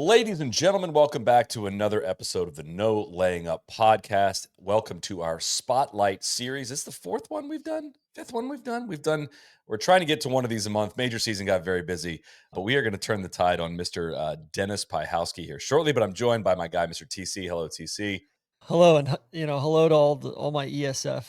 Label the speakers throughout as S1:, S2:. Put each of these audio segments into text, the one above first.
S1: Ladies and gentlemen, welcome back to another episode of the No Laying Up podcast. Welcome to our Spotlight series. This is the fourth one we've done, fifth one we've done. We're trying to get to one of these a month. Major season got very busy, but we are going to turn the tide on Mr. Dennis Pyhowski here shortly. But I'm joined by my guy, Mr. TC. Hello, TC.
S2: Hello, and hello to all my ESF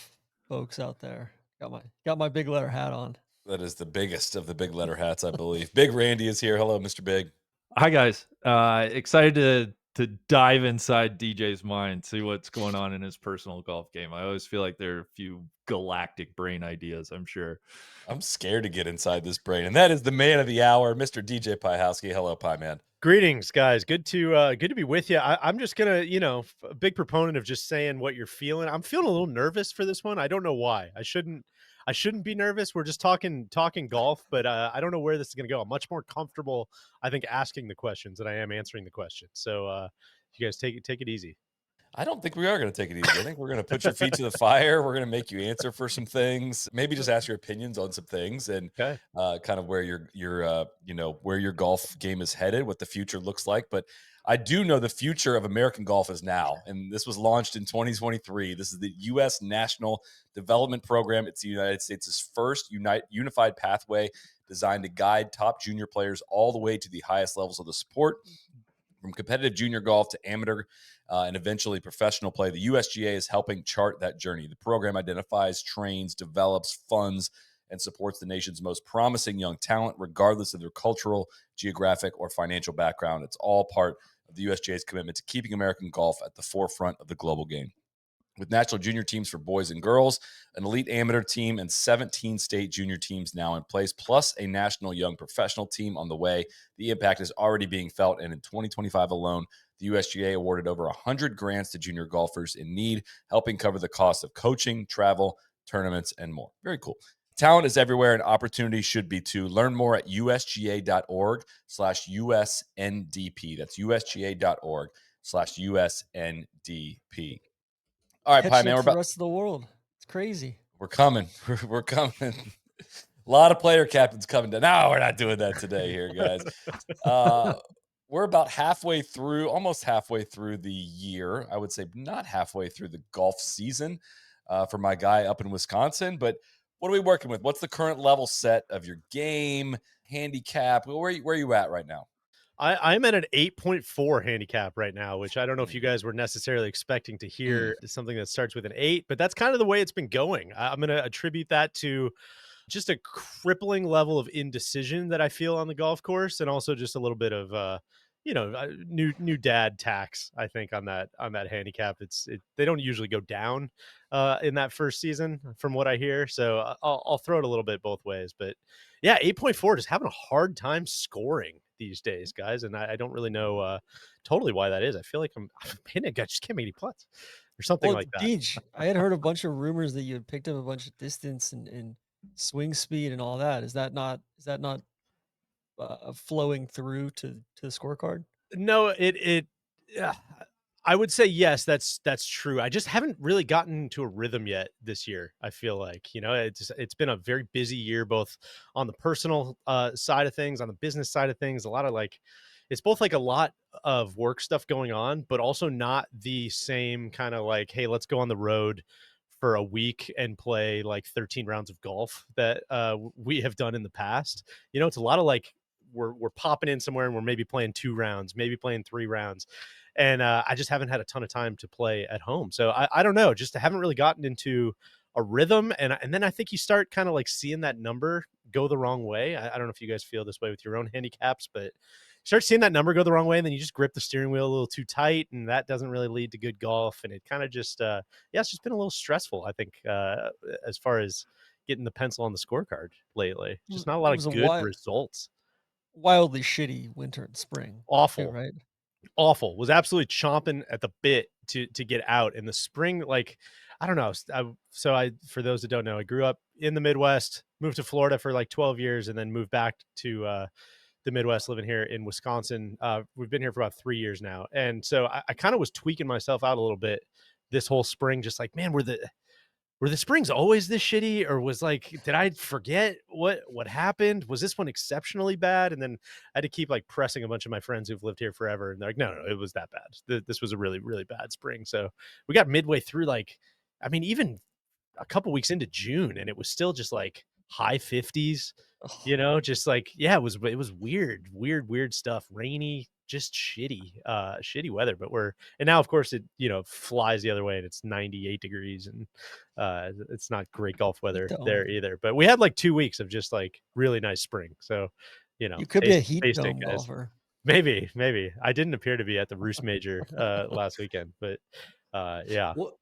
S2: folks out there. Got my big letter hat on.
S1: That is the biggest of the big letter hats, I believe. Big Randy is here. Hello, Mr. Big.
S3: Hi guys, excited to dive inside DJ's mind, see what's going on in his personal golf game. I always feel like there are a few galactic brain ideas, I'm sure.
S1: I'm scared to get inside this brain, and that is the man of the hour, Mr. DJ Pyhowski. Hello, Pie Man.
S4: Greetings, guys. Good to be with you. I'm just gonna, a big proponent of just saying what you're feeling. I'm feeling a little nervous for this one. I don't know why. I shouldn't be nervous. We're just talking golf, but I don't know where this is gonna go. I'm much more comfortable, I think, asking the questions than I am answering the questions. So, you guys take it easy.
S1: I don't think we are going to take it easy. I think we're going to put your feet to the fire. We're going to make you answer for some things. Maybe just ask your opinions on some things and
S4: Okay.
S1: kind of where where your golf game is headed, what the future looks like. But I do know the future of American golf is now, and this was launched in 2023. This is the U.S. National Development Program. It's the United States' first unified pathway designed to guide top junior players all the way to the highest levels of the sport. From competitive junior golf to amateur and eventually professional play, the USGA is helping chart that journey. The program identifies, trains, develops, funds, and supports the nation's most promising young talent, regardless of their cultural, geographic, or financial background. It's all part of the USGA's commitment to keeping American golf at the forefront of the global game. With national junior teams for boys and girls, an elite amateur team, and 17 state junior teams now in place, plus a national young professional team on the way, the impact is already being felt. And in 2025 alone, the USGA awarded over 100 grants to junior golfers in need, helping cover the cost of coaching, travel, tournaments, and more. Very cool. Talent is everywhere, and opportunity should be too. Learn more at usga.org/USNDP. That's usga.org/USNDP. All right, Pie
S2: Catching
S1: Man,
S2: up
S1: we're
S2: to the
S1: about.
S2: rest of the world. It's crazy.
S1: We're coming. We're coming. A lot of player captains coming down. No, we're not doing that today here, guys. We're about halfway through, almost halfway through the year. I would say not halfway through the golf season for my guy up in Wisconsin. But what are we working with? What's the current level set of your game, handicap? Where are you at right now?
S4: I'm at an 8.4 handicap right now, which I don't know if you guys were necessarily expecting to hear something that starts with an 8, but that's kind of the way it's been going. I'm going to attribute that to just a crippling level of indecision that I feel on the golf course, and also just a little bit of new dad tax, I think, on that handicap. They don't usually go down in that first season from what I hear, so I'll throw it a little bit both ways. But yeah, 8.4, just having a hard time scoring these days, guys, and I don't really know totally why that is. I feel like I'm hitting I just can't make any putts or something
S2: Well,
S4: like that.
S2: Deej, I had heard a bunch of rumors that you had picked up a bunch of distance and swing speed and all that. Is that not flowing through to the scorecard?
S4: No, yeah, I would say yes, that's true. I just haven't really gotten to a rhythm yet this year. I feel like, it's been a very busy year, both on the personal side of things, on the business side of things. A lot of it's both like a lot of work stuff going on, but also not the same kind of like, hey, let's go on the road for a week and play like 13 rounds of golf that we have done in the past. It's a lot of like we're popping in somewhere and we're maybe playing 2 rounds, maybe playing 3 rounds. And I just haven't had a ton of time to play at home. So I don't know, just haven't really gotten into a rhythm. And then I think you start kind of like seeing that number go the wrong way. I don't know if you guys feel this way with your own handicaps, but you start seeing that number go the wrong way, and then you just grip the steering wheel a little too tight, and that doesn't really lead to good golf. And it kind of just, it's just been a little stressful, I think, as far as getting the pencil on the scorecard lately. Just not a lot
S2: It
S4: of
S2: was a
S4: good results.
S2: wildly shitty winter and spring. Too,
S4: Awful.
S2: right?
S4: Awful. Was absolutely chomping at the bit to get out in the spring. Like, I don't know. For those that don't know, I grew up in the Midwest, moved to Florida for like 12 years, and then moved back to the Midwest, living here in Wisconsin. We've been here for about 3 years now. And so I kind of was tweaking myself out a little bit this whole spring, just like, man, were the springs always this shitty, or was like, did I forget what happened? Was this one exceptionally bad? And then I had to keep like pressing a bunch of my friends who've lived here forever, and they're like, no, it was that bad. This was a really, really bad spring. So we got midway through, like, I mean, even a couple weeks into June, and it was still just like high 50s,
S2: Oh,
S4: just like, yeah, it was weird stuff, rainy, just shitty weather. But and now of course it, flies the other way, and it's 98 degrees, and it's not great golf
S2: heat
S4: weather
S2: dome.
S4: there either. But we had like 2 weeks of just like really nice spring. So,
S2: You could be a heat
S4: taste it,
S2: dome
S4: guys.
S2: golfer.
S4: Maybe I didn't appear to be at the Roost Major last weekend, but yeah.
S3: Well,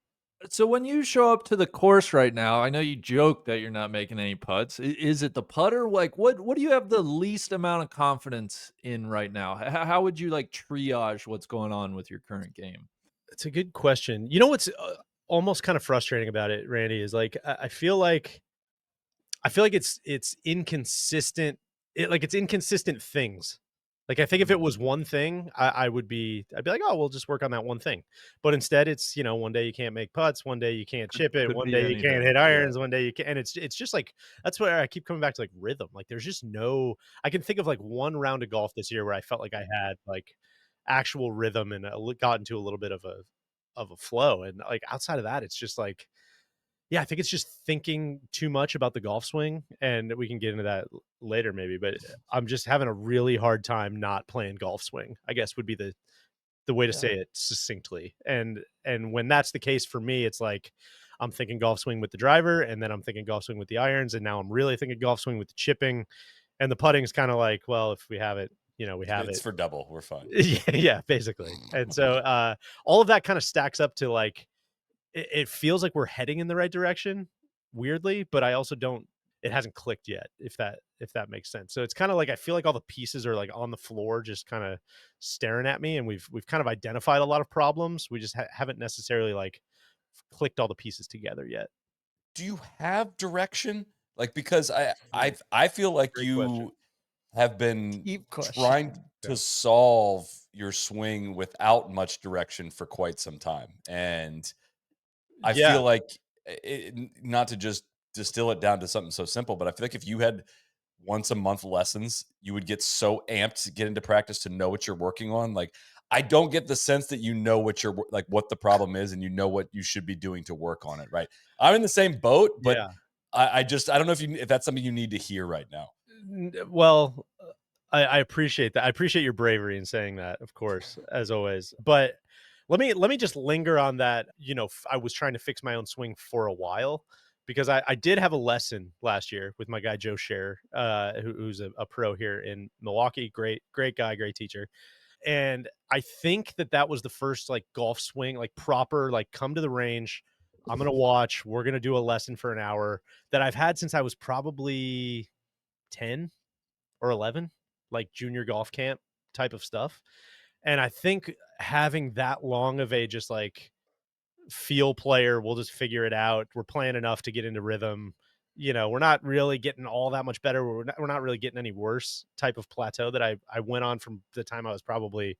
S3: so when you show up to the course right now, I know you joke that you're not making any putts. Is it the putter? Like, what do you have the least amount of confidence in right now? How would you like triage what's going on with your current game?
S4: It's a good question. You know what's almost kind of frustrating about it, Randy, is like I feel like it's inconsistent. It's inconsistent things. Like I think if it was one thing, I'd be like, oh, we'll just work on that one thing. But instead, it's, one day you can't make putts, one day you can't chip it,
S3: Could
S4: one
S3: be
S4: day you can't
S3: anything.
S4: hit
S3: Yeah.
S4: irons, one day you can, and it's just like that's where I keep coming back to, like, rhythm. Like there's just no. I can think of like one round of golf this year where I felt like I had like actual rhythm and got into a little bit of a flow, and like outside of that, it's just like, yeah, I think it's just thinking too much about the golf swing, and we can get into that later maybe, but I'm just having a really hard time not playing golf swing, I guess would be the way to
S1: Yeah.
S4: say it succinctly. And when that's the case for me, it's like I'm thinking golf swing with the driver, and then I'm thinking golf swing with the irons, and now I'm really thinking golf swing with the chipping, and the putting's kind of like, well, if we have it, we have
S1: It's
S4: it.
S1: for double. We're fine.
S4: Yeah, basically. And so all of that kind of stacks up to like it feels like we're heading in the right direction, weirdly, but I also don't. It hasn't clicked yet, if that makes sense. So it's kind of like I feel like all the pieces are like on the floor, just kind of staring at me, and we've kind of identified a lot of problems. We just haven't necessarily like clicked all the pieces together yet.
S1: Do you have direction? Like, because I feel like
S4: Great question.
S1: you have been
S2: Deep question.
S1: trying
S4: Yeah.
S1: to solve your swing without much direction for quite some time. And I
S4: Yeah.
S1: feel like not to just distill it down to something so simple, but I feel like if you had once a month lessons, you would get so amped to get into practice to know what you're working on. Like, I don't get the sense that you know what like what the problem is, and you know what you should be doing to work on it. Right? I'm in the same boat, but
S4: Yeah.
S1: I just I don't know if that's something you need to hear right now.
S4: Well, I appreciate that. I appreciate your bravery in saying that, of course, as always. But let me just linger on that. I was trying to fix my own swing for a while because I did have a lesson last year with my guy Joe Scher, who's a pro here in Milwaukee. Great guy, great teacher. And I think that was the first like golf swing, like proper, like come to the range. I'm gonna watch. We're gonna do a lesson for an hour that I've had since I was probably 10 or 11, like junior golf camp type of stuff. And I think having that long of a just like feel player, we'll just figure it out. We're playing enough to get into rhythm. We're not really getting all that much better. We're not really getting any worse type of plateau that I went on from the time I was probably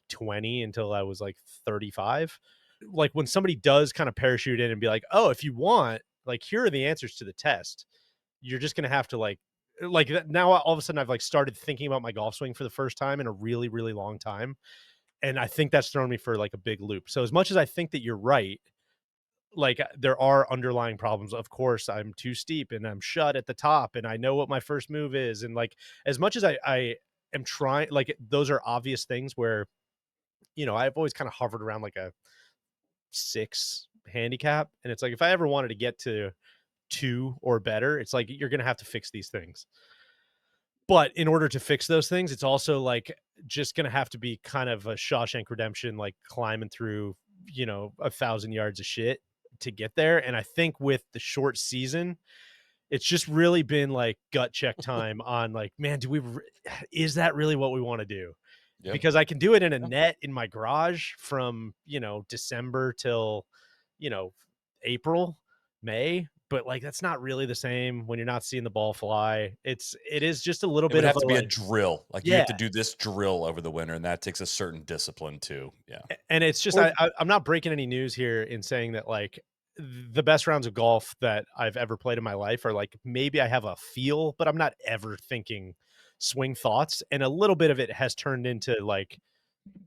S4: 20 until I was like 35. Like when somebody does kind of parachute in and be like, oh, if you want, like, here are the answers to the test, you're just going to have to now all of a sudden I've like started thinking about my golf swing for the first time in a really, really long time. And I think that's thrown me for like a big loop. So as much as I think that you're right, like there are underlying problems. Of course, I'm too steep and I'm shut at the top and I know what my first move is. And like, as much as I am trying, like those are obvious things where, I've always kind of hovered around like a 6 handicap. And it's like, if I ever wanted to get to 2 or better, it's like, you're going to have to fix these things. But in order to fix those things, it's also like just going to have to be kind of a Shawshank Redemption, like climbing through, 1,000 yards of shit to get there. And I think with the short season, it's just really been like gut check time on like, man, is that really what we want to do?
S1: Yeah.
S4: Because I can do it in a net in my garage from, December till, you know, April, May, but like that's not really the same when you're not seeing the ball fly. It is just a little
S1: It
S4: bit
S1: would
S4: of
S1: have
S4: a
S1: to be a
S4: like,
S1: drill. Like you
S4: yeah.
S1: have to do this drill over the winter, and that takes a certain discipline too. Yeah.
S4: And it's just
S2: Or
S4: I'm not breaking any news here in saying that like the best rounds of golf that I've ever played in my life are like maybe I have a feel, but I'm not ever thinking swing thoughts. And a little bit of it has turned into like,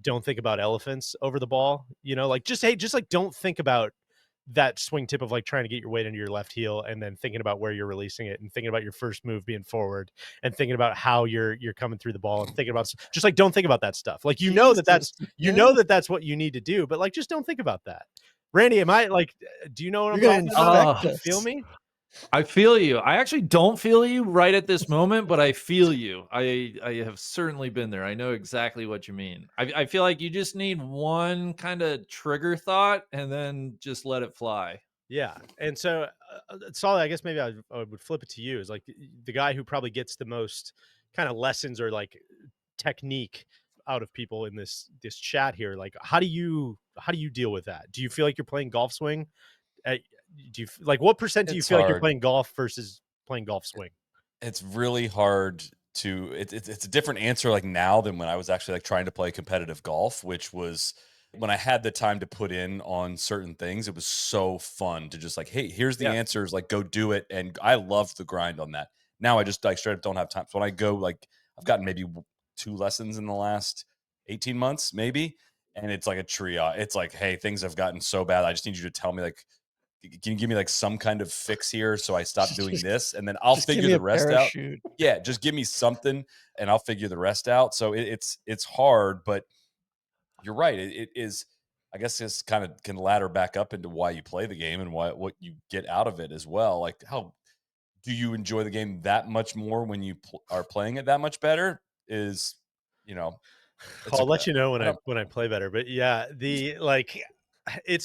S4: don't think about elephants over the ball, you know, like just, hey, just like don't think about that swing tip of like trying to get your weight into your left heel and then thinking about where you're releasing it and thinking about your first move being forward and thinking about how you're coming through the ball and thinking about just like don't think about that stuff. Like
S2: Jesus, yeah.
S4: that's what you need to do, but like just don't think about that. Randy, am I like do you know what I'm
S2: You're gonna
S4: talking about?
S2: infect
S4: You
S2: us.
S4: feel me?
S3: I feel you. I actually don't feel you right at this moment, but I feel you. I have certainly been there. I know exactly what you mean. I feel like you just need one kind of trigger thought and then just let it fly.
S4: Yeah. And so, Solly, I guess maybe I would flip it to you is like the guy who probably gets the most kind of lessons or like technique out of people in this chat here. Like, how do you deal with that? Do you feel like you're playing golf swing? Uh, like what percent do you
S1: It's
S4: feel like you're
S1: hard.
S4: playing golf versus playing golf swing?
S1: It's really hard to it's a different answer like now than when I was actually like trying to play competitive golf, which was when I had the time to put in on certain things. It was so fun to just like, hey, here's the
S4: Yeah.
S1: answers, like go do it. And I love the grind on that. Now I just like straight up don't have time. So when I go, like I've gotten maybe 2 lessons in the last 18 months, maybe. And it's like a trio. It's like, hey, things have gotten so bad. I just need you to tell me like, can you give me like some kind of fix here so I stop doing
S2: Just
S1: this, and then I'll
S2: just give
S1: figure
S2: me
S1: the
S2: a
S1: rest out.
S2: parachute.
S1: Yeah, just give me something and I'll figure the rest out. So it's hard, but you're right. It is. I guess this kind of can ladder back up into why you play the game and what you get out of it as well. Like, how do you enjoy the game that much more when you are playing it that much better? Is you know, it's a
S4: I'll let you know
S1: I don't.
S4: when I play better. But yeah, the like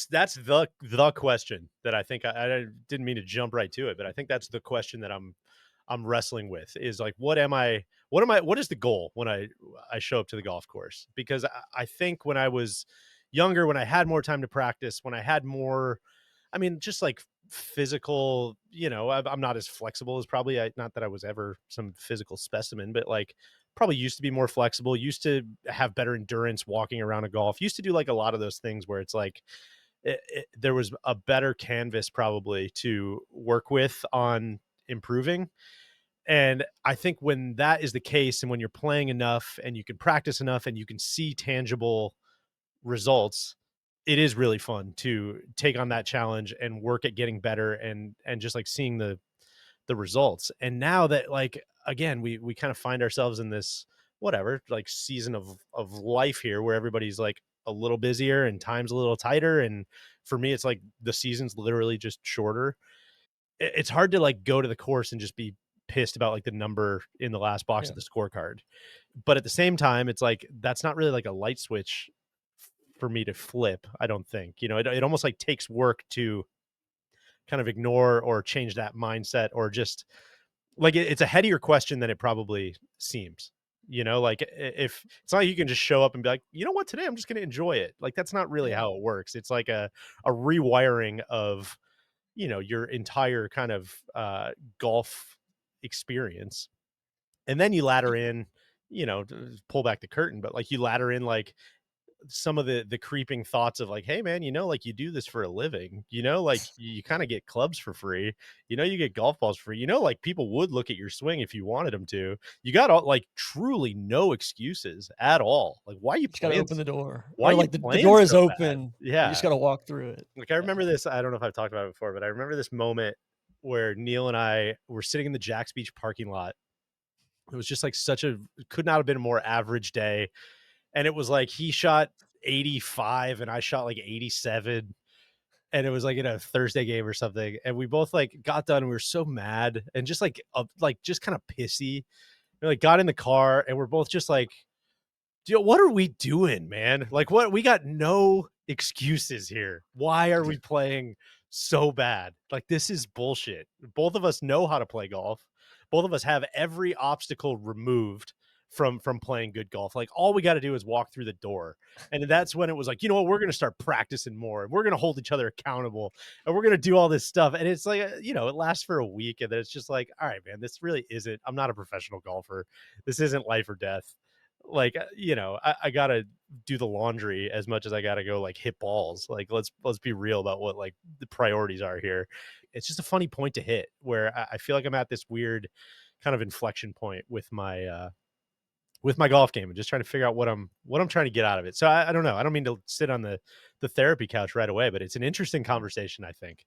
S4: that's the question that I think I didn't mean to jump right to it, but I think that's the question that I'm wrestling with is like what is the goal when I show up to the golf course? Because I think when I was younger, when I had more time to practice, when I had more I mean, just like physical, you know, I'm not as flexible as probably not that I was ever some physical specimen, but like probably used to be more flexible, used to have better endurance walking around a golf, used to do like a lot of those things where it's like there was a better canvas probably to work with on improving. And I think when that is the case, and when you're playing enough and you can practice enough and you can see tangible results, it is really fun to take on that challenge and work at getting better and just like seeing the results. And now that like again, we kind of find ourselves in this whatever like season of life here where everybody's like a little busier and time's a little tighter. And for me, it's like the season's literally just shorter. It's hard to like go to the course and just be pissed about like the number in the last box
S2: Yeah.
S4: of the scorecard. But at the same time, it's like that's not really like a light switch for me to flip. I don't think, you know, it almost like takes work to kind of ignore or change that mindset or just like it's a headier question than it probably seems. You know, like if it's not like you can just show up and be like, you know what, today I'm just going to enjoy it. Like that's not really
S2: Yeah.
S4: how it works. It's like a rewiring of, you know, your entire kind of golf experience. And then you ladder in, you know, pull back the curtain, but like you ladder in like some of the creeping thoughts of like, hey man, you know, like you do this for a living, you know, like you kind of get clubs for free, you know, you get golf balls for free, you know, like people would look at your swing if you wanted them to. You got all like truly no excuses at all. Like why are you
S2: You just gotta
S4: playing?
S2: open the door,
S4: Why
S2: or
S4: are you
S2: like the
S4: playing
S2: door is
S4: so bad?
S2: open. You
S4: Yeah.
S2: just gotta walk through it.
S4: Like I
S2: Yeah.
S4: remember this. I don't know if I've talked about it before, but I remember this moment where Neil and I were sitting in the Jack's Beach parking lot. It was just like such a could not have been a more average day. And it was like he shot 85 and I shot like 87. And it was like in a Thursday game or something. And we both like got done and we were so mad and just like just kind of pissy. We like got in the car and we're both just like, dude, what are we doing, man? Like what we got no excuses here. Why are we playing so bad? Like this is bullshit. Both of us know how to play golf. Both of us have every obstacle removed from playing good golf. Like all we got to do is walk through the door. And that's when it was like, you know what, we're going to start practicing more and we're going to hold each other accountable and we're going to do all this stuff. And it's like, you know, it lasts for a week and then it's just like, all right, man, this really isn't, I'm not a professional golfer. This isn't life or death. like, I gotta do the laundry as much as I gotta go like hit balls. Like, let's be real about what like the priorities are here. It's just a funny point to hit where I feel like I'm at this weird kind of inflection point with my golf game and just trying to figure out what I'm trying to get out of it. So I don't know. I don't mean to sit on the therapy couch right away, but it's an interesting conversation, I think.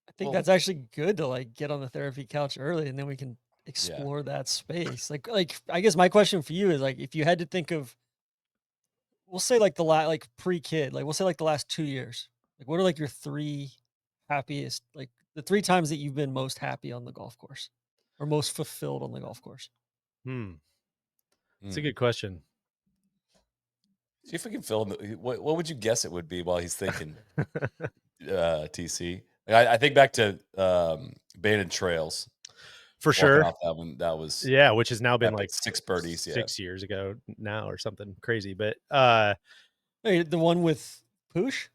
S2: I think
S1: Well,
S2: that's actually good to like get on the therapy couch early, and then we can
S1: yeah.
S2: explore that space. Like I guess my question for you is like if you had to think of, we'll say like like pre-kid, like we'll say like the last 2 years, like what are like your three happiest, like the three times that you've been most happy on the golf course or most fulfilled on the golf course?
S4: It's a
S1: Hmm.
S4: good question.
S1: See if we can fill in what would you guess it would be while he's thinking, TC? I think back to Abandoned Trails,
S4: For
S1: walking
S4: sure.
S1: off that one. That was
S4: Yeah, which has now been
S1: epic.
S4: like
S1: 6 birdies. Yeah.
S4: 6 years ago now or something crazy. But
S2: Hey, the one with Poosh?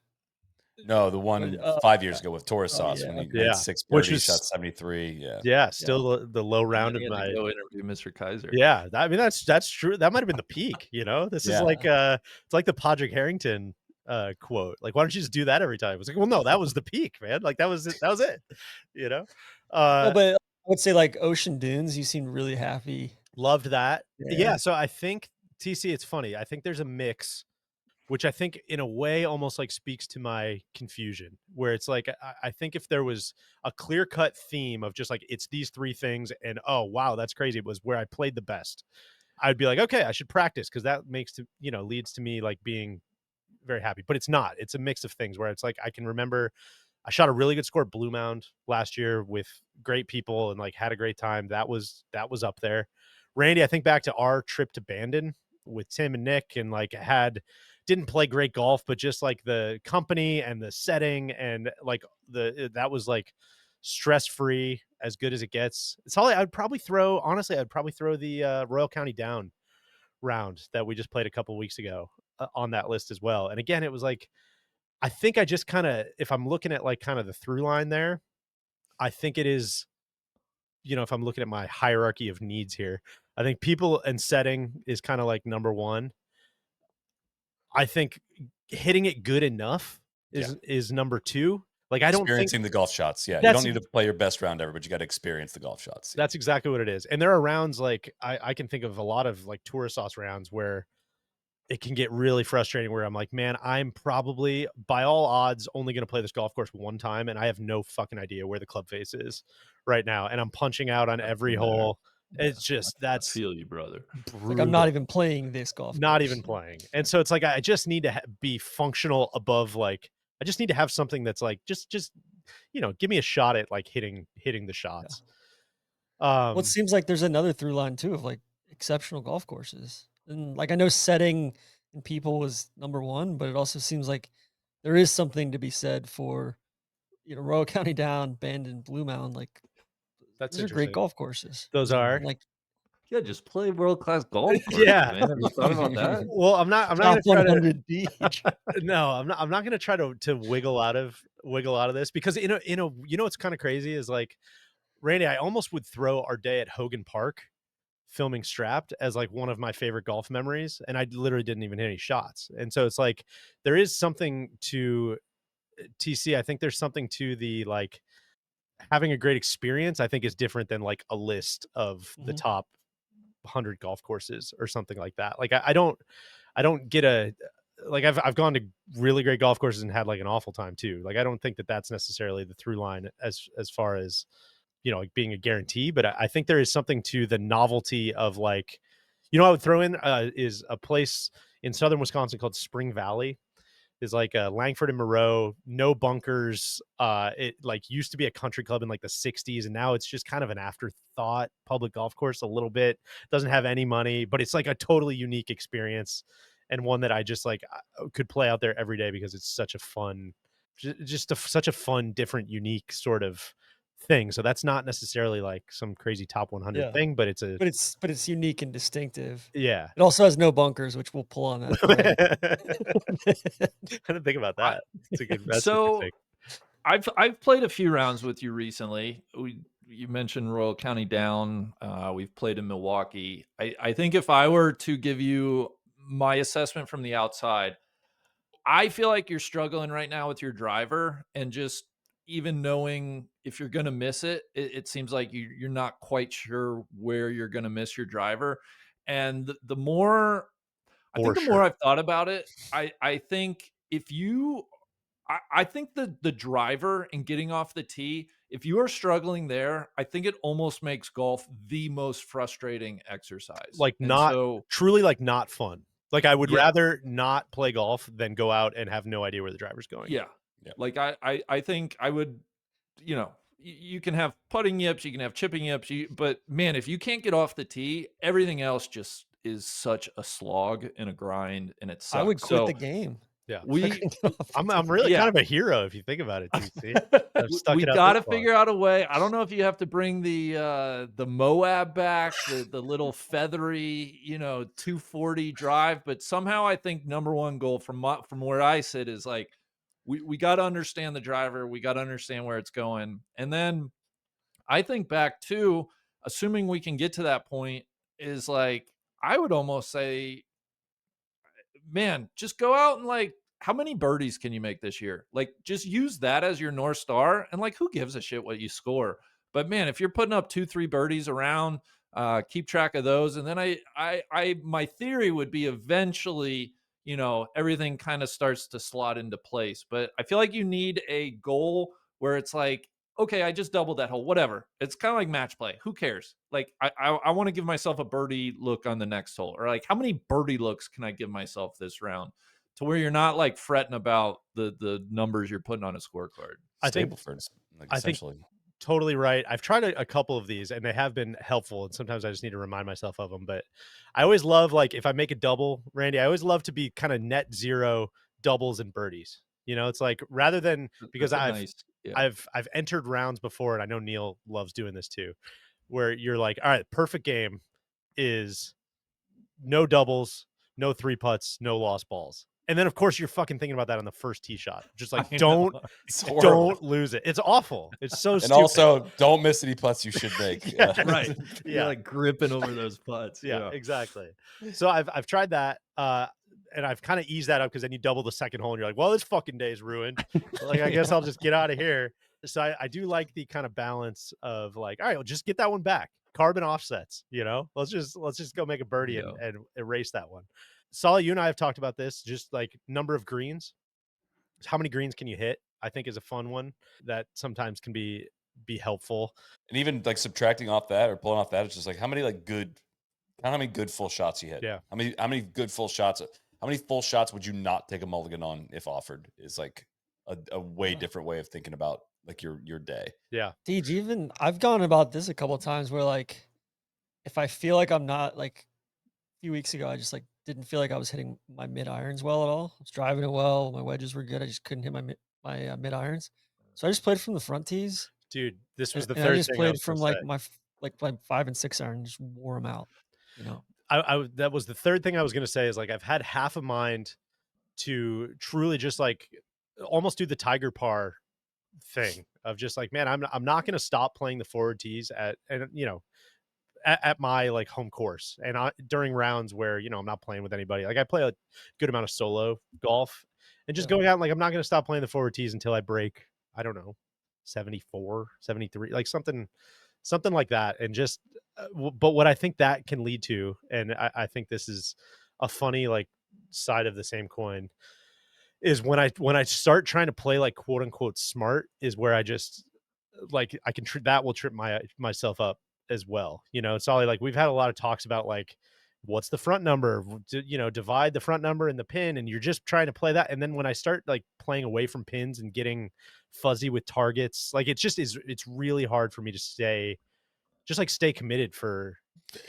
S1: No, the
S2: Or,
S1: one 5 years ago with Torres
S2: oh
S1: Sauce
S2: yeah,
S1: when he
S2: okay.
S1: made
S4: yeah,
S1: 6
S4: which
S1: birdies, shot
S4: was
S1: 73. Yeah.
S4: yeah,
S2: Yeah.
S4: still the low round
S3: And
S4: of
S3: then he had
S4: my
S3: to go interview Mr. Kaiser.
S4: yeah. I mean that's true. That might have been the peak. This is
S1: Yeah.
S4: like it's like the Podrick Harrington quote. Like, why don't you just do that every time? It's like, well, no, that was the peak, man. Like that was it. That was it. You know,
S2: No,
S4: uh,
S2: but I would say like Ocean Dunes, you seem really happy.
S4: loved that.
S2: Yeah.
S4: Yeah. So I think TC, it's funny. I think there's a mix which I think in a way almost like speaks to my confusion, where it's like I think if there was a clear cut theme of just like it's these three things and oh wow, that's crazy, it was where I played the best, I'd be like, okay, I should practice because that makes to leads to me like being very happy. But it's not. It's a mix of things where it's like I can remember I shot a really good score at Blue Mound last year with great people and like had a great time. That was up there. Randy, I think back to our trip to Bandon with Tim and Nick and like didn't play great golf, but just like the company and the setting and like that was like stress free, as good as it gets. It's all I'd probably throw. Honestly, I'd probably throw the Royal County Down round that we just played a couple weeks ago on that list as well. And again, it was like I think I just kind of, if I'm looking at like kind of the through line there, I think it is, if I'm looking at my hierarchy of needs here, I think people and setting is kind of like number one. I think hitting it good enough is number two. Like I don't think
S1: Experiencing the golf shots. Yeah. You don't
S4: that's
S1: need to play your best round ever, but you got to experience the golf shots. Yeah.
S4: that's exactly what it is. And there are rounds like I can think of a lot of like tour sauce rounds where it can get really frustrating where I'm like, man, I'm probably by all odds only going to play this golf course one time. And I have no fucking idea where the club face is right now. And I'm punching out on every hole. It's just,
S3: I
S4: that's
S3: feel you, brother.
S2: It's like I'm not even playing this golf
S4: not
S2: course.
S4: even playing. And so it's like, I just need to be functional above, like, I just need to have something that's like, just, give me a shot at like hitting the shots.
S2: Well, it seems like there's another through line too of like exceptional golf courses. And like I know setting and people was number one, but it also seems like there is something to be said for, Royal County Down, Bandon, Blue Mound. Like
S4: That's
S2: those are great
S4: interesting.
S2: golf courses.
S4: Those are.
S2: And, like
S3: Yeah, just play world class golf courses,
S4: Yeah.
S3: man. Have you thought about that?
S4: Well, I'm not
S2: top
S4: going to try to
S2: 100 each.
S4: no, I'm not going to try to wiggle out of this because what's kind of crazy is like Randy, I almost would throw our day at Hogan Park filming Strapped as like one of my favorite golf memories, and I literally didn't even hit any shots. And so it's like there is something to TC. I think there's something to the like having a great experience. I think is different than like a list of the top 100 golf courses or something like that. Like I don't get a like I've gone to really great golf courses and had like an awful time too. Like I don't think that that's necessarily the through line as far as like being a guarantee, but I think there is something to the novelty of like, I would throw in is a place in southern Wisconsin called Spring Valley. Is like Langford and Moreau, no bunkers. It like used to be a country club in like the 60s, and now it's just kind of an afterthought public golf course a little bit. Doesn't have any money, but it's like a totally unique experience and one that I just like could play out there every day because it's such a fun, such a fun, different, unique sort of thing. So that's not necessarily like some crazy top 100 thing, but it's
S2: it's unique and distinctive.
S4: yeah.
S2: It also has no bunkers, which we'll pull on that thread.
S4: I didn't think about that. It's a good. That's
S3: So
S4: interesting.
S3: I've played a few rounds with you recently. You mentioned Royal County Down. We've played in Milwaukee. I think if I were to give you my assessment from the outside, I feel like you're struggling right now with your driver, and just even knowing if you're going to miss it, it seems like you're not quite sure where you're going to miss your driver. And the more, I think
S4: For
S3: the more
S4: sure.
S3: I've thought about it, I think if you, I think the driver and getting off the tee, if you are struggling there, I think it almost makes golf the most frustrating exercise.
S4: Like
S3: And
S4: not
S3: so,
S4: truly like not fun. Like I would
S3: yeah,
S4: rather not play golf than go out and have no idea where the driver's going.
S3: yeah,
S1: Yeah.
S3: like I think I would, you can have putting yips, you can have chipping yips, but man, if you can't get off the tee, everything else just is such a slog and a grind, and it
S2: I would
S3: sucks.
S2: quit the
S3: So
S2: game.
S4: Yeah.
S2: If I
S3: we,
S2: couldn't get off the
S4: I'm
S2: tee.
S4: really
S3: yeah,
S4: kind of a hero if you think about it, TC. I've stuck
S3: we
S4: it out
S3: got
S4: this
S3: to
S4: far.
S3: figure out a way. I don't know if you have to bring the Moab back, the little feathery, 240 drive, but somehow I think number one goal from where I sit is like, we got to understand the driver, we got to understand where it's going, and then I think back to, assuming we can get to that point, is like, I would almost say, man, just go out and like, how many birdies can you make this year? Like, just use that as your North Star. And like, who gives a shit what you score? But man, if you're putting up 2-3 birdies around, keep track of those. And then my theory would be eventually, everything kind of starts to slot into place. But I feel like you need a goal where it's like, okay, I just doubled that hole, whatever. It's kind of like match play. Who cares? Like, I want to give myself a birdie look on the next hole, or like, how many birdie looks can I give myself this round, to where you're not like fretting about the numbers you're putting on a scorecard.
S4: I think
S1: Stableford, like
S4: I think
S1: essentially.
S4: totally right. I've tried a couple of these and they have been helpful. And sometimes I just need to remind myself of them. But I always love, like, if I make a double, Randy, I always love to be kind of net zero doubles and birdies. It's like, rather than, because
S3: That's a nice, yeah.
S4: I've entered rounds before, and I know Neil loves doing this too, where you're like, all right, perfect game is no doubles, no three putts, no lost balls. And then of course you're fucking thinking about that on the first tee shot. Just like,
S3: I know.
S1: It's horrible.
S4: don't lose it. It's awful. It's so
S1: And
S4: stupid.
S1: also, don't miss any putts you should make.
S4: Yeah,
S3: Right.
S4: Yeah.
S3: You're like gripping over those putts.
S4: Yeah, exactly. So I've tried that, and I've kind of eased that up, because then you double the second hole and you're like, well, this fucking day is ruined. Like, I guess I'll just get out of here. So I do like the kind of balance of like, all right, well, just get that one back. Carbon offsets, let's just go make a birdie and erase that one. Solly, you and I have talked about this, just like number of greens. How many greens can you hit? I think is a fun one that sometimes can be helpful.
S1: And even like subtracting off that or pulling off that, it's just like how many good full shots you hit.
S4: Yeah.
S1: How many good full shots? How many full shots would you not take a mulligan on if offered? Is like a way different way of thinking about like your day.
S4: Yeah.
S2: Deej, even I've gone about this a couple of times where, like, if I feel like I'm not, like, a few weeks ago, I just like didn't feel like I was hitting my mid irons well at all. I was driving it well, my wedges were good. I just couldn't hit my mid irons, so I just played from the front tees.
S4: Dude, this was the
S2: And I
S4: third
S2: just
S4: thing I
S2: played
S4: was
S2: from
S4: gonna
S2: like
S4: say.
S2: my 5 and 6 iron, just wore them out.
S4: That was the third thing I was going to say, is like, I've had half a mind to truly just like almost do the Tiger par thing of just like, man, I'm not going to stop playing the forward tees at my like home course, and during rounds where, I'm not playing with anybody. Like, I play a good amount of solo golf, and just going out, like, I'm not going to stop playing the forward tees until I break, I don't know, 74, 73, like something like that. And just, but what I think that can lead to, and I think this is a funny like side of the same coin, is when I start trying to play like quote unquote smart, is where I just like, I can that will trip myself up as well. It's all like, we've had a lot of talks about like, what's the front number, divide the front number and the pin, and you're just trying to play that. And then when I start like playing away from pins and getting fuzzy with targets, like, it's really hard for me to stay committed for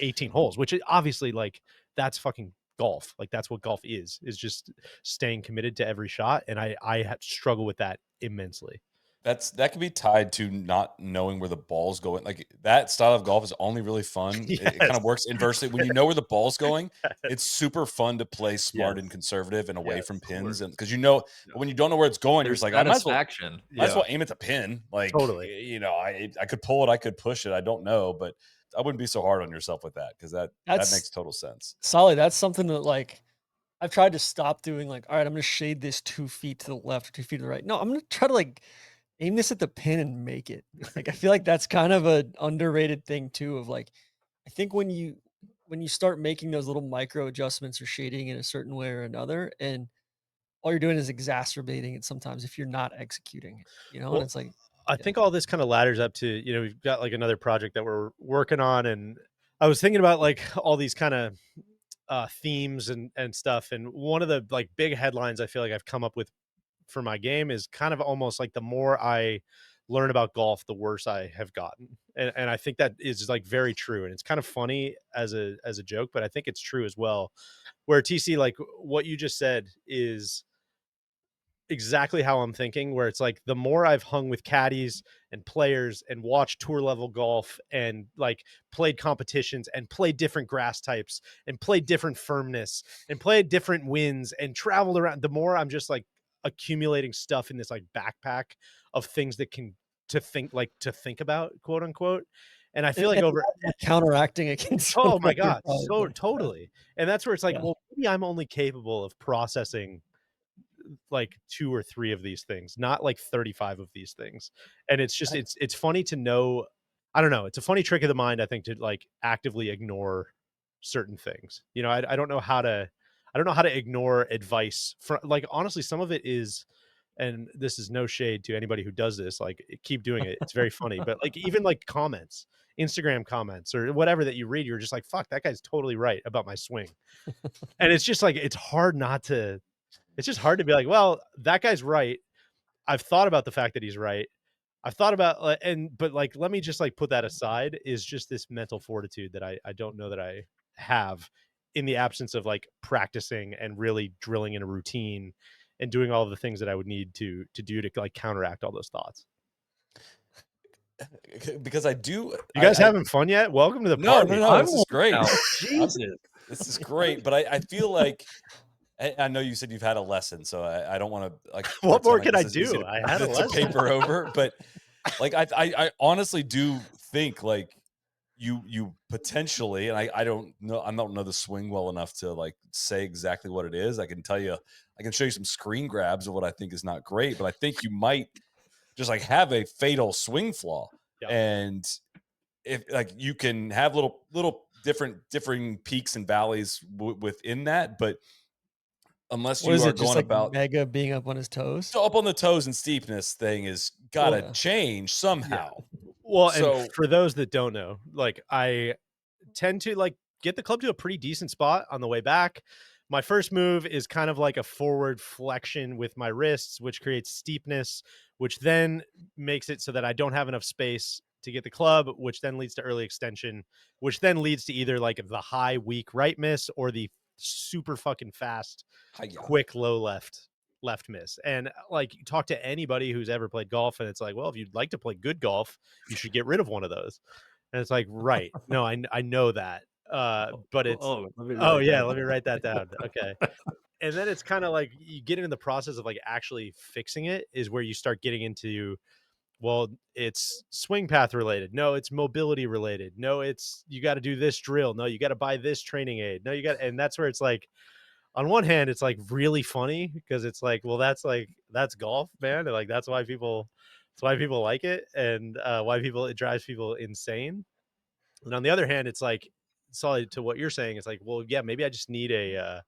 S4: 18 holes, which obviously, like, that's fucking golf. Like, that's what golf is just staying committed to every shot. And I struggle with that immensely.
S1: That can be tied to not knowing where the ball's going. Like, that style of golf is only really fun. It kind of works inversely. When you know where the ball's going, it's super fun to play smart and conservative and away from pins. And because when you don't know where it's going, you're just like, I might as well aim at the pin. Like,
S4: Totally.
S1: I could pull it, I could push it. I don't know, but I wouldn't be so hard on yourself with that, because that makes total sense.
S2: Solid. That's something that, like, I've tried to stop doing like, all right, I'm gonna shade this 2 feet to the left or 2 feet to the right. No, I'm gonna try to like aim this at the pin and make it. Like I feel like that's kind of an underrated thing too. Of like, I think when you start making those little micro adjustments or shading in a certain way or another, and all you're doing is exacerbating it sometimes if you're not executing it, and
S4: Well,
S2: it's like,
S4: I
S2: yeah.
S4: think all this kind of ladders up to, we've got like another project that we're working on. And I was thinking about like all these kind of themes and stuff. And one of the like big headlines I feel like I've come up with for my game is kind of almost like the more I learn about golf, the worse I have gotten. And I think that is like very true. And it's kind of funny as a joke, but I think it's true as well. Where TC, like what you just said is exactly how I'm thinking, where it's like the more I've hung with caddies and players and watched tour level golf and like played competitions and played different grass types and played different firmness and played different winds and traveled around, the more I'm just like accumulating stuff in this like backpack of things that can to think about, quote unquote. And I feel like
S2: And
S4: over
S2: counteracting against
S4: oh my
S2: whatever
S4: god,
S2: probably
S4: so
S2: doing. Yeah.
S4: totally. And that's where it's like,
S2: Yeah.
S4: well, maybe I'm only capable of processing like 2 or 3 of these things, not like 35 of these things. And it's just it's funny to know. I don't know, it's a funny trick of the mind, I think, to like actively ignore certain things. I don't know how to ignore advice from, like, honestly, some of it is, and this is no shade to anybody who does this, like, keep doing it. It's very funny, but like even like comments, Instagram comments or whatever that you read, you're just like, fuck, that guy's totally right about my swing. And it's just like it's just hard to be like, well, that guy's right. I've thought about the fact that he's right. I've thought about but like, let me just like put that aside, is just this mental fortitude that I don't know that I have in the absence of like practicing and really drilling in a routine and doing all of the things that I would need to do to like counteract all those thoughts.
S1: Because I do.
S4: You guys having fun yet? Welcome to the
S1: No,
S4: party.
S1: no, no. This is great.
S3: Now,
S1: I'm-
S3: Jesus.
S1: This is great, but I feel like I know you said you've had a lesson, so I don't want to like
S4: What more
S1: pretend
S4: could I
S1: this is easy
S4: do? I had a
S1: to
S4: lesson.
S1: paper over, but like I honestly do think like you potentially, and I don't know the swing well enough to like say exactly what it is. I can tell you, I can show you some screen grabs of what I think is not great, but I think you might just like have a fatal swing flaw.
S4: Yeah.
S1: And if like you can have little differing peaks and valleys within that, but unless
S2: What
S1: you
S2: is
S1: are
S2: it? Just
S1: going
S2: like
S1: about
S2: mega being up on his toes?
S1: up on the toes and steepness thing is gotta
S2: Yeah.
S1: change
S4: Yeah.
S1: somehow.
S4: Well, and
S1: So
S4: for those that don't know, like, I tend to like get the club to a pretty decent spot on the way back. My first move is kind of like a forward flexion with my wrists, which creates steepness, which then makes it so that I don't have enough space to get the club, which then leads to early extension, which then leads to either like the high, weak right miss or the super fucking fast,
S1: hiya.
S4: quick, low left miss. And like, you talk to anybody who's ever played golf, and it's like, well, if you'd like to play good golf, you should get rid of one of those. And it's like, right. No, I know that. But it's,
S3: let me
S4: oh
S3: write
S4: yeah,
S3: that
S4: let me
S3: down.
S4: write that down. Okay. And then it's kind of like you get into the process of like actually fixing it, is where you start getting into, well, it's swing path related. No, it's mobility related. No, it's, you got to do this drill. No, you got to buy this training aid. No, you got, and that's where it's like, on one hand, it's like really funny because it's like, well, that's golf, man. And like, that's why people like it. And why it drives people insane. And on the other hand, it's like, solid to what you're saying. It's like, well, yeah, maybe I just need a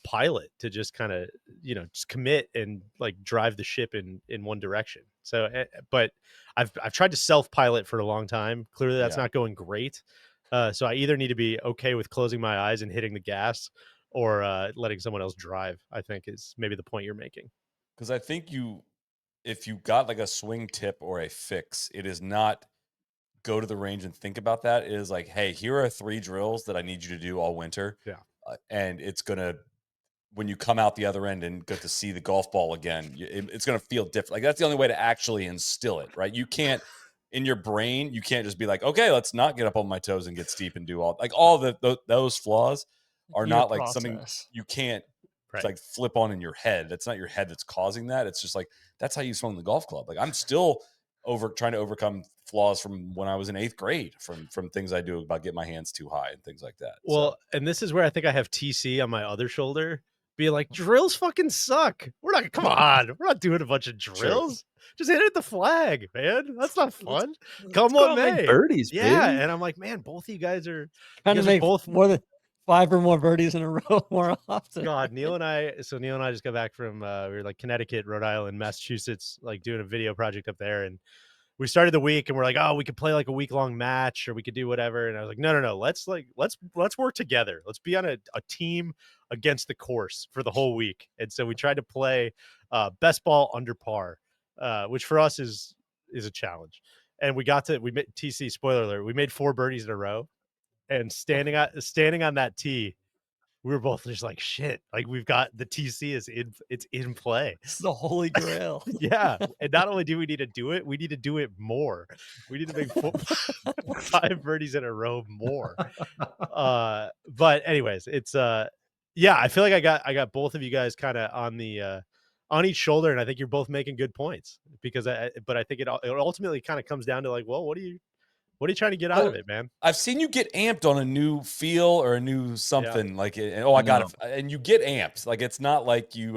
S4: pilot to just kind of, just commit and like drive the ship in one direction. So, but I've tried to self-pilot for a long time. Clearly that's not going great. So I either need to be okay with closing my eyes and hitting the gas, or letting someone else drive, I think, is maybe the point you're making.
S1: Because I think if you got like a swing tip or a fix, it is not go to the range and think about that. It is like, hey, here are 3 drills that I need you to do all winter.
S4: Yeah.
S1: And it's gonna, when you come out the other end and get to see the golf ball again, it's going to feel different. Like that's the only way to actually instill it, right? You can't, in your brain, you can't just be like, okay, let's not get up on my toes and get steep and do all those flaws are
S2: Your
S1: not like something
S2: process.
S1: you can't
S4: Right.
S1: like flip on in your head. That's not your head that's causing that. It's just like, that's how you swung the golf club. Like I'm still trying to overcome flaws from when I was in 8th grade from things I do about getting my hands too high and things like that.
S4: Well, and this is where I think I have TC on my other shoulder being like, drills fucking suck. Come on. We're not doing a bunch of drills. Just hit it at the flag, man. That's not fun. Come
S3: Let's go
S4: on,
S3: out and make
S4: man.
S3: birdies,
S4: Yeah.
S3: baby.
S4: And I'm like, man, both of you guys are
S2: Trying to
S4: guys are
S2: make
S4: both
S2: more than 5 or more birdies in a row more often.
S4: God, Neil and I just got back from we were like Connecticut, Rhode Island, Massachusetts, like doing a video project up there. And we started the week and we're like, oh, we could play like a week-long match or we could do whatever. And I was like, no. Let's work together. Let's be on a team against the course for the whole week. And so we tried to play best ball under par, which for us is a challenge. And we made TC, spoiler alert, we made 4 birdies in a row. And standing on that tee, we were both just like, shit, like we've got the TC it's in play.
S2: It's the holy grail.
S4: Yeah. And not only do we need to do it, we need to do it more. We need to make 5 birdies in a row more. But anyways, it's yeah, I feel like I got both of you guys kind of on the on each shoulder, and I think you're both making good points because but I think it ultimately kind of comes down to like, well, what are you trying to get out of it, man?
S1: I've seen you get amped on a new feel or a new something like, I got it. And you get amped. Like, it's not like you,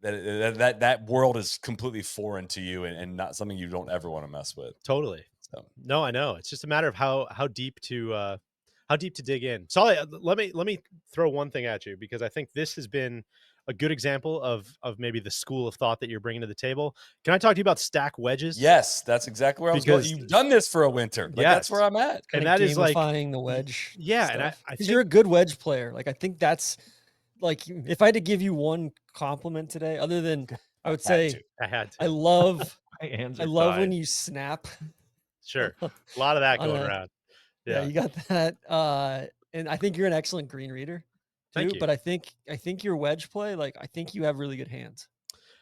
S1: that world is completely foreign to you and not something you don't ever want to mess with.
S4: Totally.
S1: So.
S4: No, I know. It's just a matter of how deep to dig in. So let me throw one thing at you, because I think this has been a good example of maybe the school of thought that you're bringing to the table. Can I talk to you about stack wedges?
S1: Yes, that's exactly where I was going. You've done this for a winter. Like, that's where I'm at.
S2: And that is like the wedge.
S4: Yeah,
S2: stuff.
S4: and I think
S2: you're a good wedge player. Like, I think that's like, if I had to give you one compliment today, other than I would say
S4: I had to.
S2: I love
S4: when
S2: when you snap.
S4: Sure, a lot of that going around.
S2: Yeah, you got that. And I think you're an excellent green reader too.
S4: Thank you.
S2: But I think your wedge play, like, I think you have really good hands,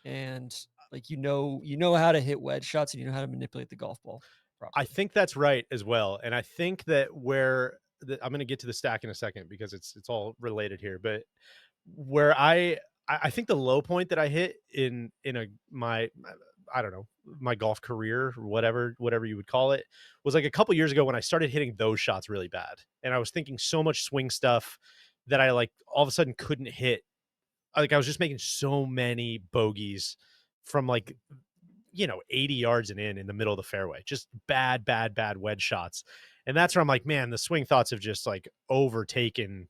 S2: and like, you know how to hit wedge shots, and you know how to manipulate the golf ball properly.
S4: I think that's right as well. And I think that I'm going to get to the stack in a second because it's all related here. But where I think the low point that I hit in my I don't know, my golf career or whatever you would call it, was like a couple years ago when I started hitting those shots really bad. And I was thinking so much swing stuff that I like all of a sudden couldn't hit. Like, I was just making so many bogeys from like, 80 yards and in the middle of the fairway, just bad wedge shots. And that's where I'm like, man, the swing thoughts have just like overtaken,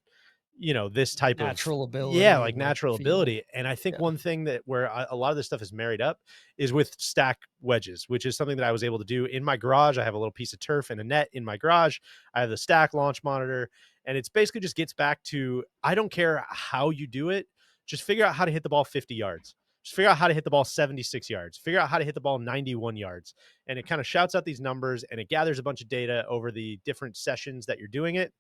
S4: this type of
S2: natural ability.
S4: Yeah, like natural
S2: feel.
S4: ability. And I think one thing that where a lot of this stuff is married up is with stack wedges, which is something that I was able to do in my garage. I have a little piece of turf and a net in my garage. I have the stack launch monitor, and it's basically just gets back to, I don't care how you do it, just figure out how to hit the ball 50 yards. Just figure out how to hit the ball 76 yards. Figure out how to hit the ball 91 yards. And it kind of shouts out these numbers, and it gathers a bunch of data over the different sessions that you're doing it.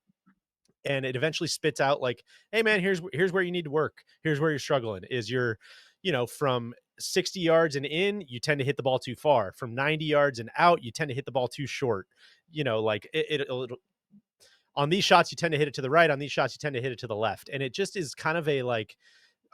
S4: And it eventually spits out like, hey man, here's where you need to work. Here's where you're struggling. Is you're, from 60 yards and in, you tend to hit the ball too far. From 90 yards and out, you tend to hit the ball too short. Like it'll on these shots, you tend to hit it to the right. On these shots, you tend to hit it to the left. And it just is kind of a like,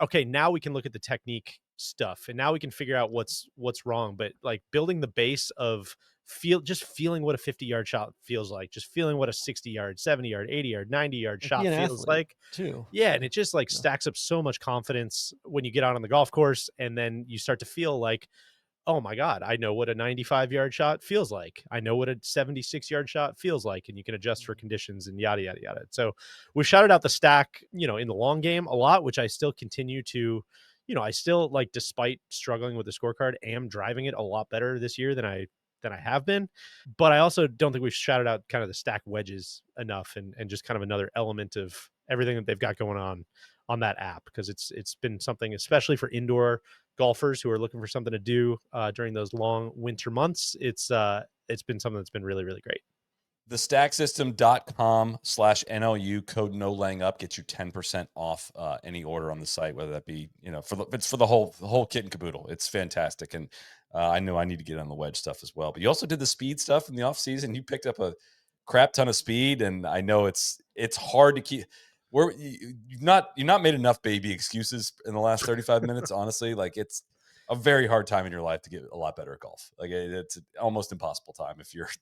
S4: okay, now we can look at the technique stuff, and now we can figure out what's wrong. But like building the base of feeling what a 50-yard shot feels like, just feeling what a 60-yard, 70-yard, 80-yard, 90-yard shot feels like
S2: too.
S4: Yeah, and it just like stacks up so much confidence when you get out on the golf course, and then you start to feel like, oh my God, I know what a 95-yard shot feels like. I know what a 76-yard shot feels like, and you can adjust for conditions and yada, yada, yada. So we shouted out the stack, in the long game a lot, which I still continue to, I still, like, despite struggling with the scorecard, am driving it a lot better this year than I have been. But I also don't think we've shouted out kind of the stack wedges enough, and just kind of another element of everything that they've got going on that app, because it's been something, especially for indoor golfers who are looking for something to do during those long winter months. It's been something that's been really, really great.
S1: thestacksystem.com/NLU code no laying up gets you 10% off any order on the site, whether that be, it's for the whole kit and caboodle. It's fantastic. And I know I need to get on the wedge stuff as well, but you also did the speed stuff in the off season. You picked up a crap ton of speed, and I know it's hard to keep. You've not made enough baby excuses in the last 35 minutes. Honestly, like, a very hard time in your life to get a lot better at golf. Like it's an almost impossible time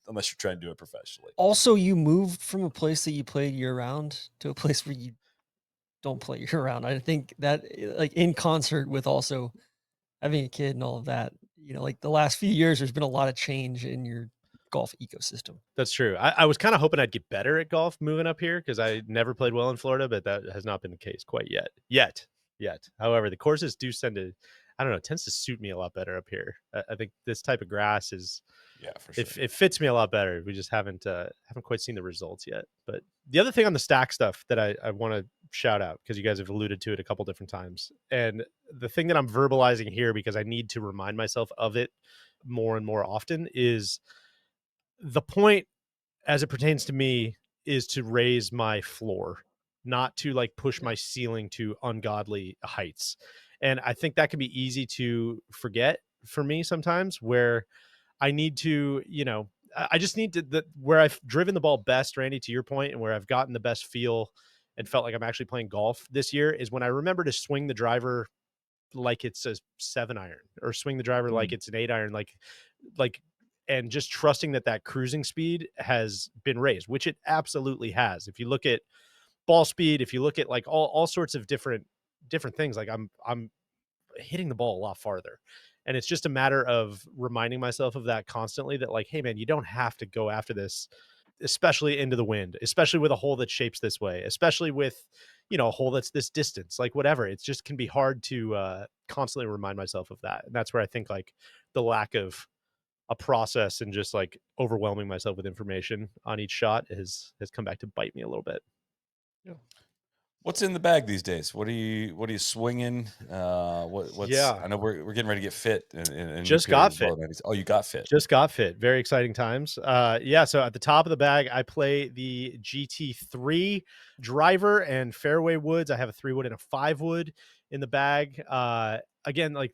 S1: unless you're trying to do it professionally.
S2: Also, you moved from a place that you played year round to a place where you don't play year round. I think that like in concert with also having a kid and all of that, like the last few years, there's been a lot of change in your golf ecosystem.
S4: That's true. I was kind of hoping I'd get better at golf moving up here because I never played well in Florida, but that has not been the case quite yet. However, the courses do I don't know, it tends to suit me a lot better up here. I think this type of grass is,
S1: For sure.
S4: it fits me a lot better. We just haven't quite seen the results yet. But the other thing on the stack stuff that I want to shout out, because you guys have alluded to it a couple different times, and the thing that I'm verbalizing here because I need to remind myself of it more and more often, is the point as it pertains to me is to raise my floor, not to like push my ceiling to ungodly heights. And I think that can be easy to forget for me sometimes, where I need to, I just need to, where I've driven the ball best, Randy, to your point, and where I've gotten the best feel and felt like I'm actually playing golf this year is when I remember to swing the driver like it's a 7-iron, or swing the driver like it's an 8-iron, like, and just trusting that cruising speed has been raised, which it absolutely has. If you look at ball speed, if you look at like all sorts of different things, like I'm hitting the ball a lot farther. And it's just a matter of reminding myself of that constantly, that like, hey man, you don't have to go after this, especially into the wind, especially with a hole that shapes this way, especially with, a hole that's this distance, like whatever. It just can be hard to constantly remind myself of that. And that's where I think like the lack of a process and just like overwhelming myself with information on each shot has come back to bite me a little bit.
S2: Yeah.
S1: What's in the bag these days? What are you swinging? What's
S4: Yeah.
S1: I know we're getting ready to get fit in
S4: Just got fit.
S1: Oh, you got fit.
S4: Just got fit. Very exciting times. So at the top of the bag, I play the GT3 driver and fairway woods. I have a 3-wood and a 5-wood in the bag. Again, like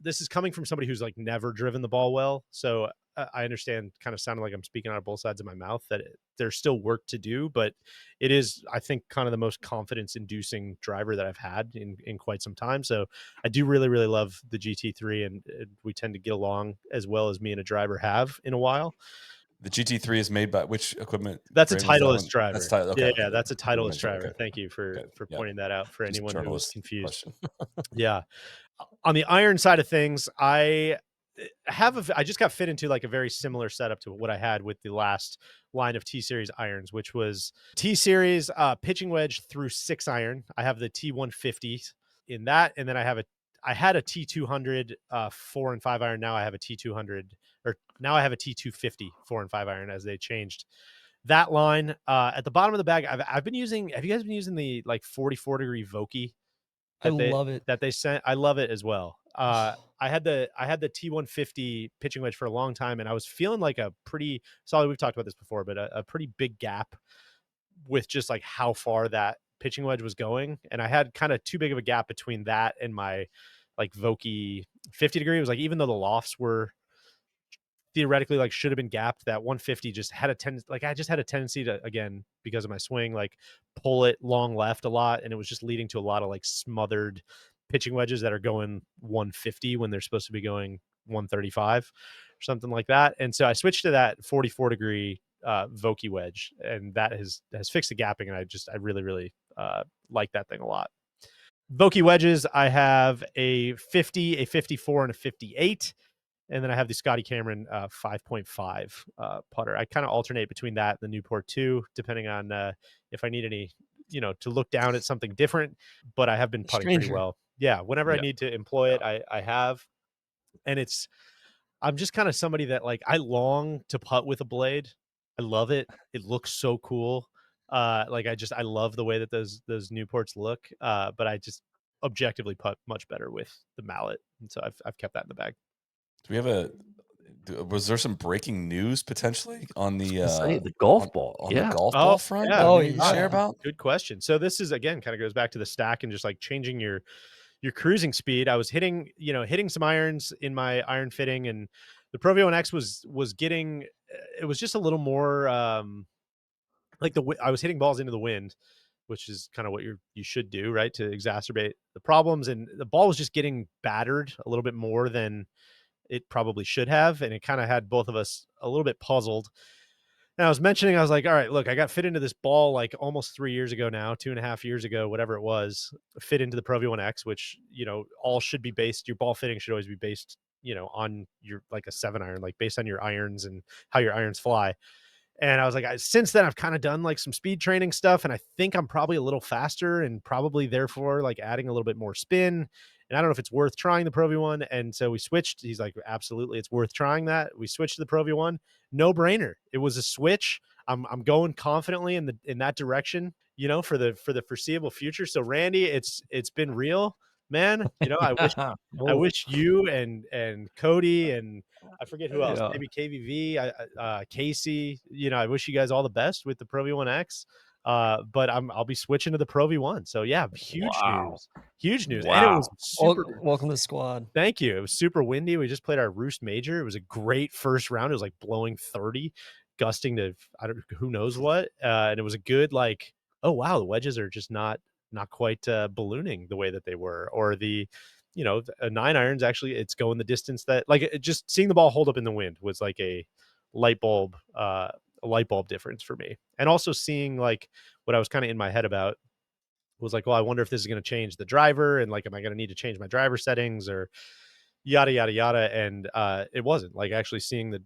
S4: this is coming from somebody who's like never driven the ball well. So I understand, kind of sounding like I'm speaking out of both sides of my mouth, that there's still work to do, but it is, I think, kind of the most confidence inducing driver that I've had in quite some time. So I do really, really love the GT3, and we tend to get along as well as me and a driver have in a while.
S1: The GT3 is made by which equipment?
S4: That's a Titleist driver.
S1: That's okay.
S4: Yeah, that's a Titleist driver.
S1: Okay.
S4: Thank you for pointing that out for
S1: Just
S4: anyone who was confused.
S1: Question.
S4: Yeah. On the iron side of things, I just got fit into like a very similar setup to what I had with the last line of T-Series irons, which was T-Series pitching wedge through 6-iron. I have the T150 in that, and then I had a T200 4 and 5 iron. Now I have a T200, or now I have a T250 4 and 5 iron, as they changed that line. At the bottom of the bag, I've been using. Have you guys been using the like 44-degree Vokey?
S2: I love it.
S4: That they sent. I love it as well. I had the T150 pitching wedge for a long time, and I was feeling like a pretty solid. We've talked about this before, but a pretty big gap with just like how far that pitching wedge was going, and I had kind of too big of a gap between that and my like Vokey 50-degree. It was like, even though the lofts were theoretically like should have been gapped, that 150 just had I just had a tendency to, again, because of my swing, like pull it long left a lot, and it was just leading to a lot of like smothered pitching wedges that are going 150 when they're supposed to be going 135 or something like that. And so I switched to that 44-degree Vokey wedge, and that has fixed the gapping, and I really, really like that thing a lot. Vokey wedges, I have a 50, a 54, and a 58. And then I have the Scotty Cameron 5.5 putter. I kind of alternate between that and the Newport 2, depending on if I need any, to look down at something different. But I have been putting pretty well. Yeah, whenever I need to employ it, I have. And I'm just kind of somebody that, like, I long to putt with a blade. I love it. It looks so cool. I love the way that those Newports look. But I just objectively putt much better with the mallet. And so I've kept that in the bag.
S1: Do we have was there some breaking news potentially on the
S3: the golf ball
S1: on the golf ball front?
S4: Yeah.
S2: Oh,
S1: you share about?
S4: Good question. So this is, again, kind of goes back to the stack and just like changing your cruising speed. I was hitting some irons in my iron fitting, and the Pro V1X was getting, it was just a little more like I was hitting balls into the wind, which is kind of what you should do, right, to exacerbate the problems. And the ball was just getting battered a little bit more than it probably should have, and it kind of had both of us a little bit puzzled. And I was mentioning, I was like, all right, look, I got fit into this ball like almost 3 years ago now, 2.5 years ago, whatever it was, fit into the Pro V1X, which, all should be based, your ball fitting should always be based, on your, like a 7-iron, like based on your irons and how your irons fly. And I was like, since then, I've kind of done like some speed training stuff, and I think I'm probably a little faster and probably therefore like adding a little bit more spin. And I don't know if it's worth trying the Pro V1. And so we switched. He's like, absolutely, it's worth trying that. We switched to the Pro V1. No brainer. It was a switch. I'm going confidently in that direction, for the foreseeable future. So Randy, it's been real, man. I
S3: Oh,
S4: wish you and Cody and I forget who else,
S3: yeah.
S4: maybe KVV, Casey, I wish you guys all the best with the Pro V1X. But I'll be switching to the Pro V1. So yeah,
S3: Wow.
S4: huge news. And it
S3: Wow.
S4: was super.
S2: Welcome to the squad.
S4: Thank you. It was super windy. We just played our Roost Major. It was a great first round. It was like blowing 30, gusting to who knows what. And it was a good like, oh wow, the wedges are just not quite ballooning the way that they were, or the a 9-iron's actually, it's going the distance that like just seeing the ball hold up in the wind was like a light bulb difference for me. And also seeing like what I was kind of in my head about was like, well, I wonder if this is going to change the driver, and like, am I going to need to change my driver settings or yada yada yada. And it wasn't. Like, actually seeing the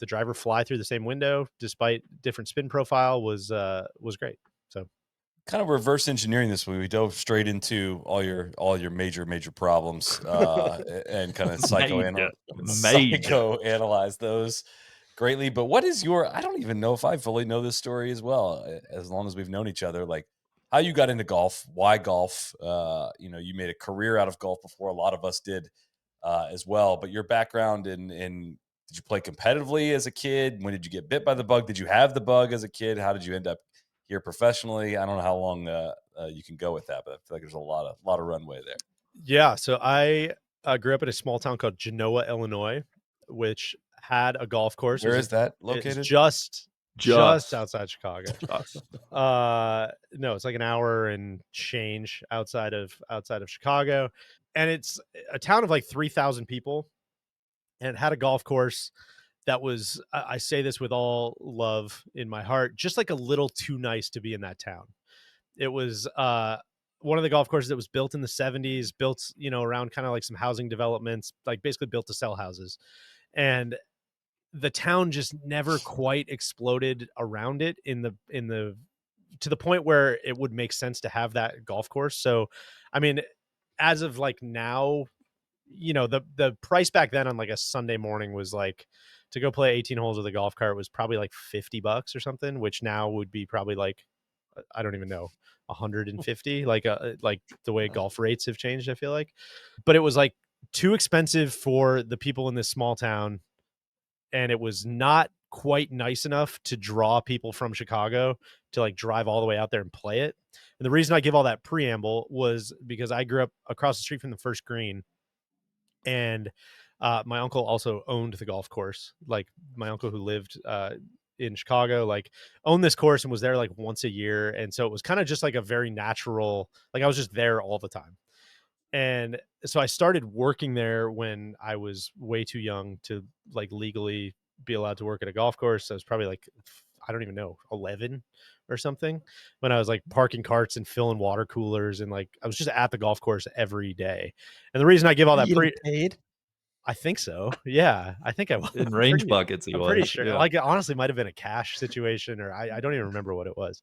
S4: driver fly through the same window despite different spin profile was great. So
S1: Kind of reverse engineering this one. We dove straight into all your major problems and kind of psychoanalyze those greatly. But what is I don't even know if I fully know this story as well, as long as we've known each other, like how you got into golf, why golf. You made a career out of golf before a lot of us did as well, but your background in did you play competitively as a kid? When did you get bit by the bug? Did you have the bug as a kid? How did you end up here professionally? I don't know how long you can go with that, but I feel like there's a lot of runway there.
S4: Yeah, so I grew up in a small town called Genoa, Illinois, which had a golf course.
S1: Where is that
S4: It's
S1: located?
S4: just outside Chicago. No, it's like an hour and change outside of Chicago, and it's a town of like 3,000 people, and it had a golf course that was, I say this with all love in my heart, just like a little too nice to be in that town. It was one of the golf courses that was built in the 70s, built, around kind of like some housing developments, like basically built to sell houses. And the town just never quite exploded around it in the to the point where it would make sense to have that golf course. So, I mean, as of like now, the price back then on like a Sunday morning was like, to go play 18 holes with a golf cart was probably like $50 or something, which now would be probably like, I don't even know, 150, like the way golf rates have changed, I feel like. But it was like too expensive for the people in this small town, and it was not quite nice enough to draw people from Chicago to like drive all the way out there and play it. And the reason I give all that preamble was because I grew up across the street from the first green, and my uncle also owned the golf course. Like, my uncle who lived in Chicago, like, owned this course and was there like once a year. And so it was kind of just like a very natural, like I was just there all the time. And so I started working there when I was way too young to like legally be allowed to work at a golf course. I was probably like, I don't even know, 11 or something, when I was like parking carts and filling water coolers, and like I was just at the golf course every day. And the reason I give all that
S2: paid.
S4: I think so. Yeah, I think I was
S3: In range buckets.
S4: I'm pretty sure.
S3: Yeah.
S4: Like, it honestly might have been a cash situation, or I don't even remember what it was.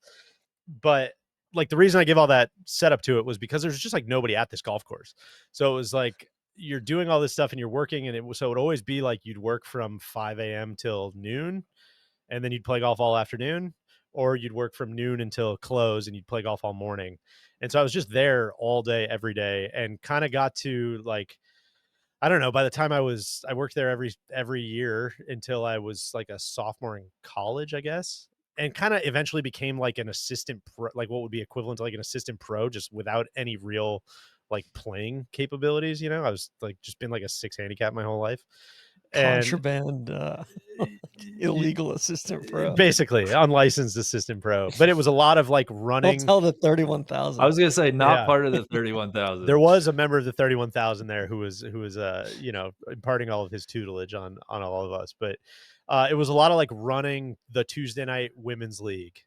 S4: But like, the reason I give all that setup to it was because there's just like nobody at this golf course. So it was like, you're doing all this stuff and you're working, and it would always be like you'd work from 5 a.m. till noon, and then you'd play golf all afternoon, or you'd work from noon until close and you'd play golf all morning. And so I was just there all day, every day, and kind of got to like, I don't know, by the time I worked there every year until I was like a sophomore in college, I guess. And kind of eventually became like an assistant pro, like what would be equivalent to like an assistant pro, just without any real like playing capabilities. I was like just been like a 6 handicap my whole life. And
S2: Contraband, illegal assistant pro.
S4: basically unlicensed assistant pro. But it was a lot of like
S2: Don't
S4: running.
S2: tell the 31,000.
S3: I was gonna say not
S4: Yeah.
S3: part of the 31,000.
S4: There was a member of the 31,000 there who was imparting all of his tutelage on all of us. But it was a lot of like running the Tuesday night women's league,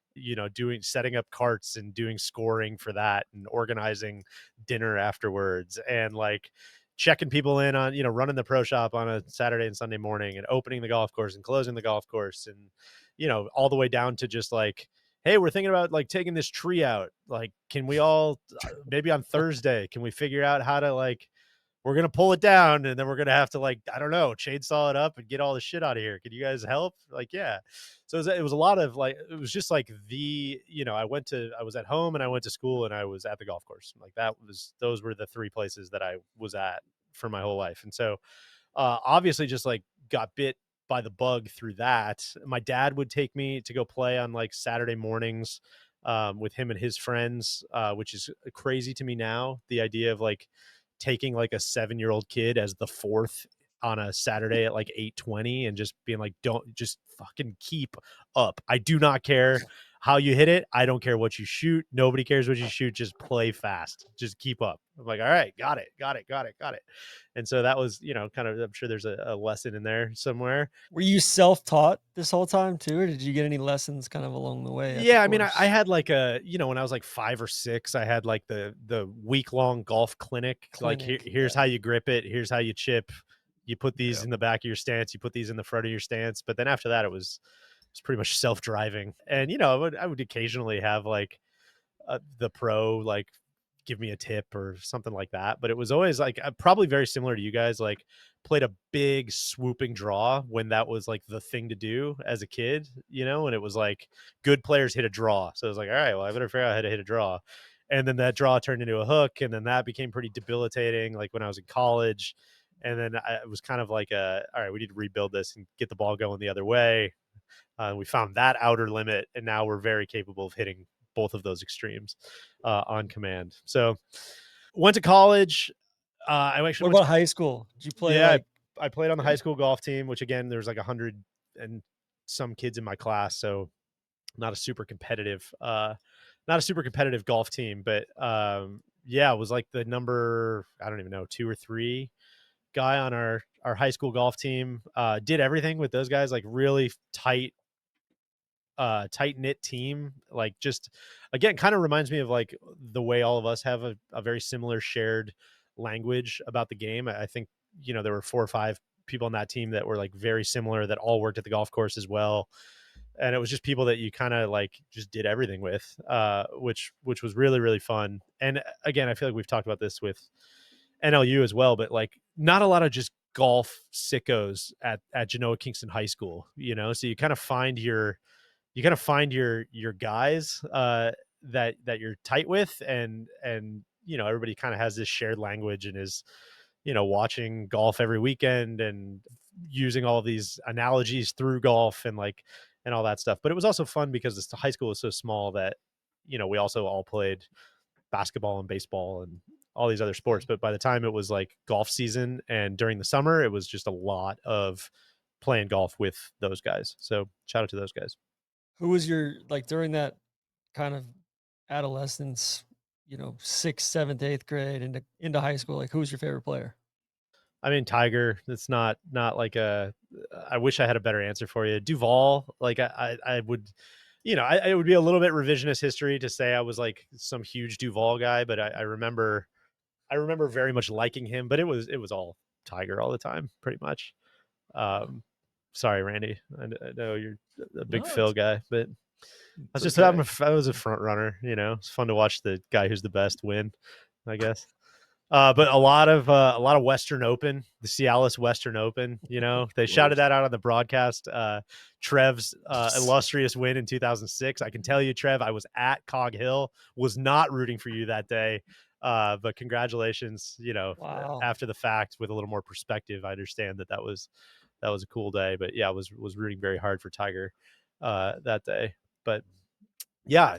S4: setting up carts and doing scoring for that and organizing dinner afterwards and like checking people in on, running the pro shop on a Saturday and Sunday morning and opening the golf course and closing the golf course and, all the way down to just like, hey, we're thinking about like taking this tree out. Like, can we all maybe on Thursday, can we figure out how to like, we're going to pull it down and then we're going to have to like, I don't know, chainsaw it up and get all the shit out of here. Can you guys help? Like, yeah. So it was a lot of like, it was just like I was at home and I went to school and I was at the golf course. Like those were the three places that I was at for my whole life. And so obviously just like got bit by the bug through that. My dad would take me to go play on like Saturday mornings with him and his friends, which is crazy to me now. The idea of like taking like a 7-year-old kid as the fourth on a Saturday at like 8:20 and just being like, don't just fucking keep up. I do not care how you hit it. I don't care what you shoot. Nobody cares what you shoot. Just play fast. Just keep up. I'm like, all right, got it. And so that was, kind of, I'm sure there's a lesson in there somewhere.
S2: Were you self-taught this whole time too, or did you get any lessons kind of along the way?
S4: Yeah, I mean, I had like when I was like 5 or 6, I had like the week-long golf clinic. Like here's how you grip it. Here's how you chip. You put these in the back of your stance. You put these in the front of your stance. But then after that, it was pretty much self-driving. And I would occasionally have like the pro like give me a tip or something like that. But it was always like probably very similar to you guys. Like played a big swooping draw when that was like the thing to do as a kid, and it was like good players hit a draw. So I was like, all right, well, I better figure out how to hit a draw. And then that draw turned into a hook, and then that became pretty debilitating. Like when I was in college, and then it was kind of like all right, we need to rebuild this and get the ball going the other way. We found that outer limit, and now we're very capable of hitting both of those extremes on command. So went to college. I actually
S2: What about high school? Did you play?
S4: Yeah, I played on the high school golf team, which again, there's like 100 and some kids in my class. So not a super competitive golf team, but it was like the number, I don't even know, 2 or 3 guy on our high school golf team. Did everything with those guys, like really tight knit team. Like just again, kind of reminds me of like the way all of us have a very similar shared language about the game. I think there were 4 or 5 people on that team that were like very similar, that all worked at the golf course as well, and it was just people that you kind of like just did everything with, which was really, really fun. And again, I feel like we've talked about this with NLU as well, but like not a lot of just golf sickos at Genoa Kingston High School, so you kind of find your guys that you're tight with, and everybody kind of has this shared language and is watching golf every weekend and using all of these analogies through golf and all that stuff. But it was also fun because the high school was so small that we also all played basketball and baseball and all these other sports. But by the time it was like golf season and during the summer, it was just a lot of playing golf with those guys. So shout out to those guys.
S2: Who was your, like, during that kind of adolescence, 6th, 7th, 8th grade into high school? Like, who was your favorite player?
S4: I mean, Tiger. It's not like I wish I had a better answer for you. Duval. Like I would, it would be a little bit revisionist history to say I was like some huge Duval guy, but I remember very much liking him. But it was all Tiger all the time, pretty much. Sorry, Randy. I know you're a big Phil guy, but I was a front runner. It's fun to watch the guy who's the best win, I guess. But a lot of Western Open, the Cialis Western Open, they shouted that out on the broadcast. Trev's illustrious win in 2006. I can tell you, Trev, I was at Cog Hill, was not rooting for you that day. But congratulations,
S2: Wow.
S4: after the fact with a little more perspective. I understand that was a cool day, but yeah, I was rooting very hard for Tiger that day. But yeah.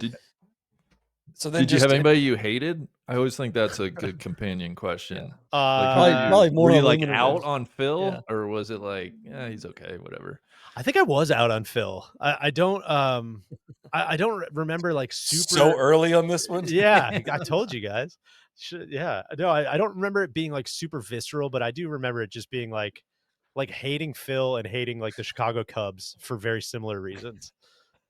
S1: So then
S3: Did you
S1: just
S3: have anybody you hated? I always think that's a good companion question. Like, who
S2: Probably more
S3: were you like
S2: illuminative.
S3: out on Phil,
S2: Yeah.
S3: or was it like, yeah, he's okay, whatever?
S4: I think I was out on Phil. I don't I don't remember like super
S1: so early on this one.
S4: Yeah, I told you guys. Yeah. No, I don't remember it being like super visceral, but I do remember it just being like hating Phil and hating like the Chicago Cubs for very similar reasons.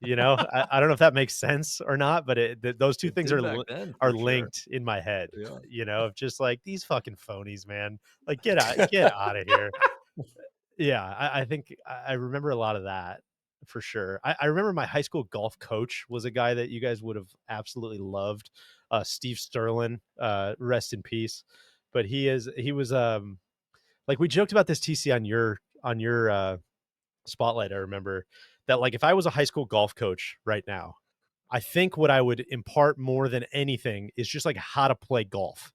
S4: You know, I don't know if that makes sense or not, but those two
S3: It
S4: things
S3: did back then,
S4: are
S3: for sure.
S4: linked in my head.
S3: Yeah.
S4: You know, of just like these fucking phonies, man. Like get out of here. Yeah, I think I remember a lot of that for sure. I remember my high school golf coach was a guy that you guys would have absolutely loved. Steve Sterling, rest in peace. But he was like we joked about this TC on your spotlight. I remember that like if I was a high school golf coach right now, I think what I would impart more than anything is just like how to play golf,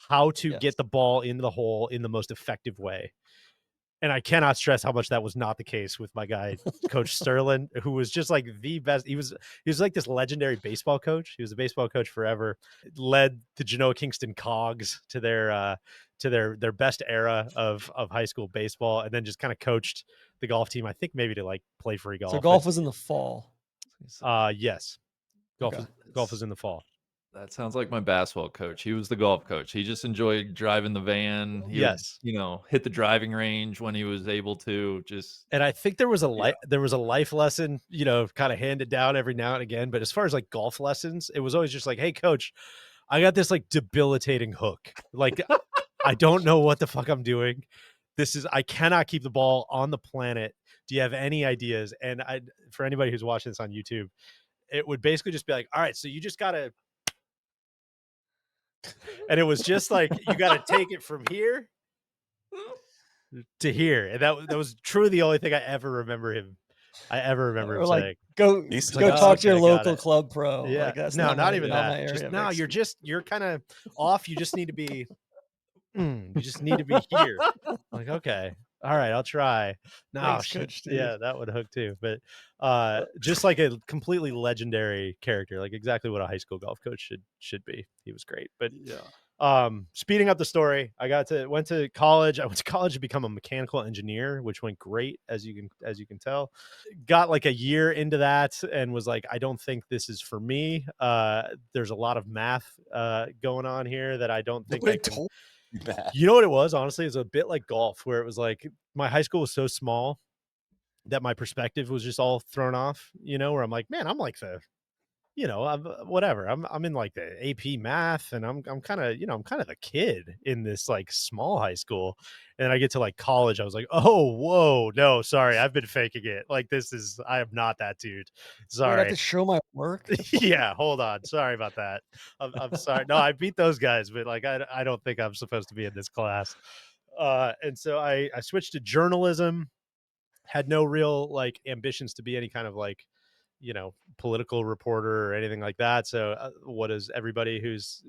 S4: how to
S2: Yes.
S4: get the ball into the hole in the most effective way. And I cannot stress how much that was not the case with my guy, Coach Sterling, who was just like the best. He was like this legendary baseball coach. He was a baseball coach forever. Led the Genoa Kingston Cogs to their best era of high school baseball, and then just kind of coached the golf team. I think maybe to like play free golf.
S2: So golf was in the fall.
S4: Yes, golf
S2: Okay.
S4: is in the fall.
S3: That sounds like my basketball coach. He was the golf coach. He just enjoyed driving the van. He would,
S4: Yes.
S3: hit the driving range when he was able to. Just
S4: And I think there was a life lesson, kind of handed down every now and again. But as far as like golf lessons, it was always just like, hey, coach, I got this like debilitating hook. Like, I don't know what the fuck I'm doing. I cannot keep the ball on the planet. Do you have any ideas? And for anybody who's watching this on YouTube, it would basically just be like, all right, so you just got to, and it was just like, you got to take it from here to here. And that was truly the only thing I ever remember him
S2: Or like
S4: saying.
S2: go
S1: He's
S2: go
S1: like,
S2: talk to your
S4: okay, got
S2: local
S4: it.
S2: club pro.
S4: Yeah.
S2: Like that's
S4: No, not
S2: my,
S4: even
S2: not
S4: that.
S2: my area
S4: Just
S2: of
S4: no,
S2: expertise.
S4: you're kind of off. You just need to be you just need to be here. Like, okay. All right, I'll try. No,
S2: Thanks,
S4: shit.
S2: Coach Steve.
S4: Yeah, that would hook too. But just like a completely legendary character, like exactly what a high school golf coach should be. He was great. But speeding up the story, went to college. I went to college to become a mechanical engineer, which went great, as you can tell. Got like a year into that and was like, I don't think this is for me. There's a lot of math going on here that I don't think I can. You know what it was? Honestly, it's a bit like golf, where it was like my high school was so small that my perspective was just all thrown off, where I'm like, man, I'm like I'm whatever. I'm in like the AP math, and I'm kind of, I'm kind of the kid in this like small high school. And I get to like college, I was like, oh, whoa, no, sorry, I've been faking it. Like I am not that dude.
S2: Wait, I have
S4: Sorry.
S2: to show my work.
S4: Yeah, hold on. Sorry about that. I'm sorry. No, I beat those guys, but like I don't think I'm supposed to be in this class. And so I switched to journalism. Had no real like ambitions to be any kind of like political reporter or anything like that. So what is everybody who's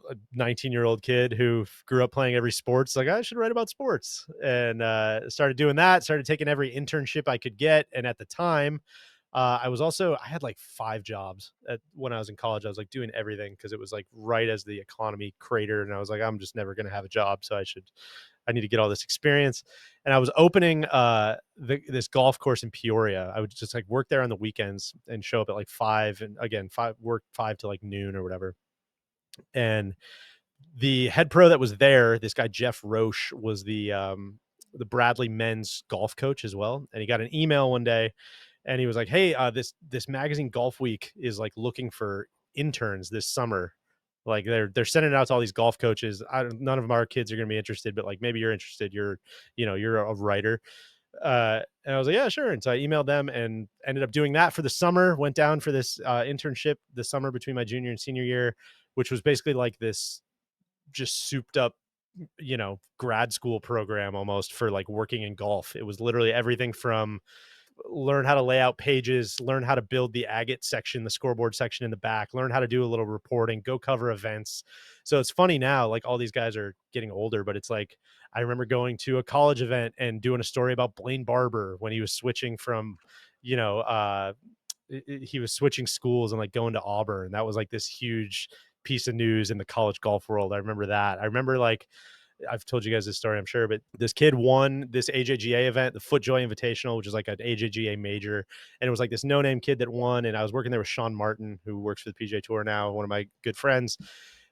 S4: a 19-year-old kid who grew up playing every sports, like I should write about sports, and started doing that. Started taking every internship I could get. And at the time, I had like 5 jobs when I was in college. I was like doing everything because it was like right as the economy cratered, and I was like, I'm just never going to have a job, so I need to get all this experience. And I was opening this golf course in Peoria. I would just like work there on the weekends and show up at like 5, and again work 5 to like noon or whatever. And the head pro that was there, this guy Jeff Roche, was the Bradley men's golf coach as well. And he got an email one day, and he was like, hey, this magazine Golf Week is like looking for interns this summer. Like they're sending it out to all these golf coaches. None of our kids are going to be interested, but like maybe you're interested. You're a writer. And I was like, yeah, sure. And so I emailed them and ended up doing that for the summer. Went down for this internship the summer between my junior and senior year, which was basically like this just souped up, grad school program almost for like working in golf. It was literally everything from learn how to lay out pages, learn how to build the agate section, the scoreboard section in the back, learn how to do a little reporting, go cover events. So it's funny now, like all these guys are getting older, but it's like, I remember going to a college event and doing a story about Blaine Barber when he was switching from, he was switching schools and like going to Auburn. That was like this huge piece of news in the college golf world. I remember that. I remember like I've told you guys this story, I'm sure, but this kid won this AJGA event, the FootJoy Invitational, which is like an AJGA major. And it was like this no-name kid that won. And I was working there with Sean Martin, who works for the PGA Tour now, one of my good friends.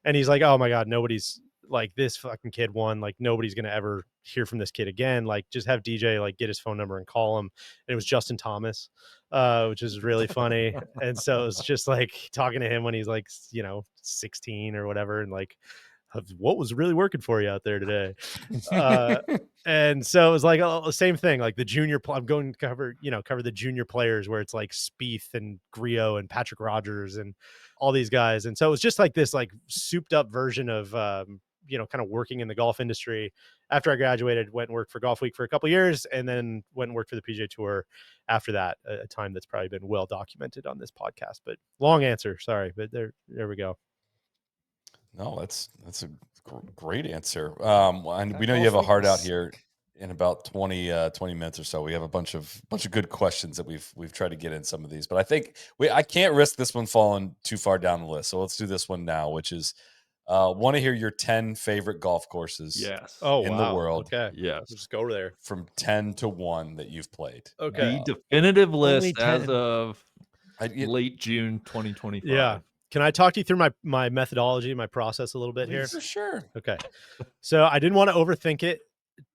S4: And he's like, oh my God, nobody's like, this fucking kid won. Like, nobody's going to ever hear from this kid again. Like, just have DJ like get his phone number and call him. And it was Justin Thomas, which is really funny. And so it was just like talking to him when he's like, 16 or whatever. And like, what was really working for you out there today? And so it was like the same thing, like the junior, I'm going to cover the junior players where it's like Spieth and Griot and Patrick Rogers and all these guys. And so it was just like this like souped up version of, kind of working in the golf industry. After I graduated, went and worked for Golf Week for a couple of years, and then went and worked for the PGA Tour after that, a time that's probably been well documented on this podcast, but long answer. Sorry, but there we go.
S1: No, that's a great answer. And we know you have a heart out here in about 20 minutes or so. We have a bunch of good questions that we've tried to get in some of these, but I think I can't risk this one falling too far down the list. So let's do this one now, which is want to hear your 10 favorite golf courses in the world.
S4: Okay.
S3: Yes.
S4: Let's just go over there.
S1: From 10 to 1 that you've played.
S3: Okay. The definitive list
S2: 10.
S3: as of late June 2025.
S4: Yeah. Can I talk to you through my methodology, my process a little bit here?
S1: For sure.
S4: Okay. So I didn't want to overthink it.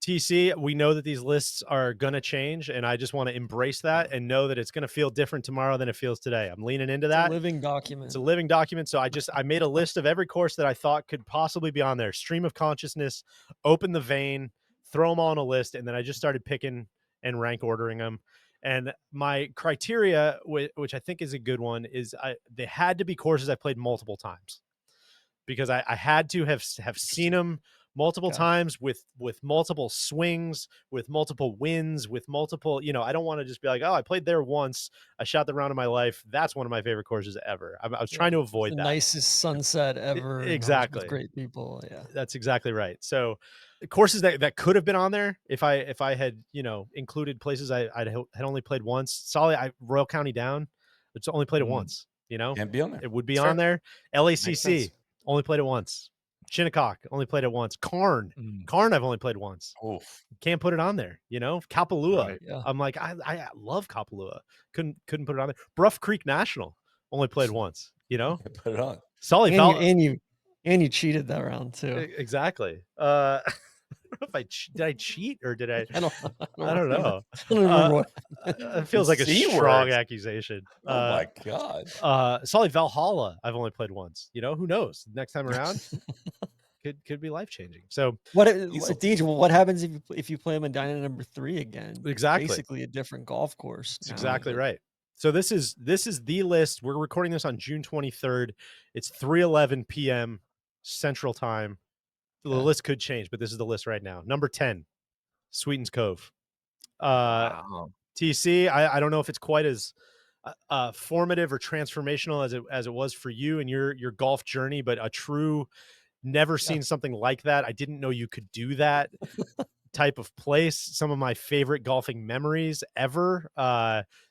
S4: TC, we know that these lists are going to change, and I just want to embrace that and know that it's going to feel different tomorrow than it feels today. I'm leaning into that.
S2: It's a living document.
S4: It's a living document. So I made a list of every course that I thought could possibly be on there. Stream of consciousness, open the vein, throw them all on a list, and then I just started picking and rank ordering them. And my criteria, which I think is a good one, is they had to be courses I played multiple times, because I had to have seen them multiple times with multiple swings, with multiple wins, with multiple, I don't want to just be like, oh, I played there once, I shot the round of my life, that's one of my favorite courses ever. I was trying to avoid that.
S2: Nicest sunset ever.
S4: Exactly.
S2: With great people. Yeah,
S4: that's exactly right. So courses that could have been on there if I had included places I had only played once. Solly, Royal County Down, it's only played it once.
S1: Can't be on there.
S4: It would be on there. LACC, only played it once. Shinnecock, only played it once. Karn, I've only played once.
S1: Oof.
S4: Can't put it on there. Kapalua.
S2: Right, yeah.
S4: I'm like, I love Kapalua. Couldn't put it on there. Bruff Creek National, only played once.
S1: Put it on.
S4: Solly,
S2: and you cheated that round too.
S4: Exactly. I don't know if did I cheat or did I?
S2: I don't
S4: know.
S2: I don't remember what.
S4: It feels like a strong accusation.
S1: Oh my God.
S4: Solly Valhalla, I've only played once. Who knows? Next time around, could be life changing. So
S2: what happens if you play Medina number 3 again?
S4: Exactly.
S2: Basically a different golf course.
S4: That's exactly right. So this is the list. We're recording this on June 23rd. It's 3:11 p.m. Central Time. The list could change, but this is the list right now. Number 10, Sweetens Cove.
S3: Wow.
S4: TC, I don't know if it's quite as formative or transformational as it was for you and your golf journey, but a true, never seen something like that. I didn't know you could do that type of place. Some of my favorite golfing memories ever.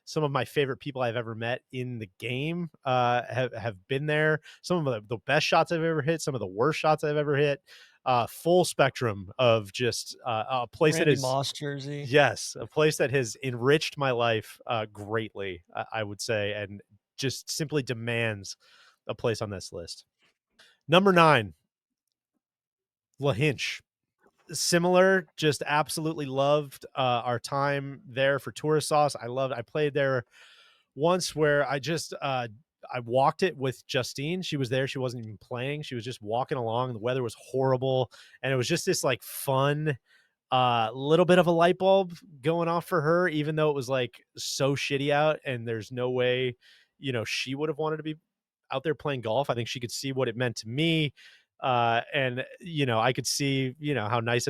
S4: Some of my favorite people I've ever met in the game have been there. Some of the best shots I've ever hit, some of the worst shots I've ever hit. Full spectrum of just a place
S2: Randy
S4: that is
S2: Moss jersey.
S4: Yes, a place that has enriched my life greatly, I would say, and just simply demands a place on this list. Number 9, La Hinch. Similar, just absolutely loved our time there for Tourist Sauce. I played there once where I walked it with Justine. She was there. She wasn't even playing. She was just walking along. The weather was horrible. And it was just this like fun, little bit of a light bulb going off for her, even though it was like so shitty out and there's no way, she would have wanted to be out there playing golf. I think she could see what it meant to me. And I could see, how nice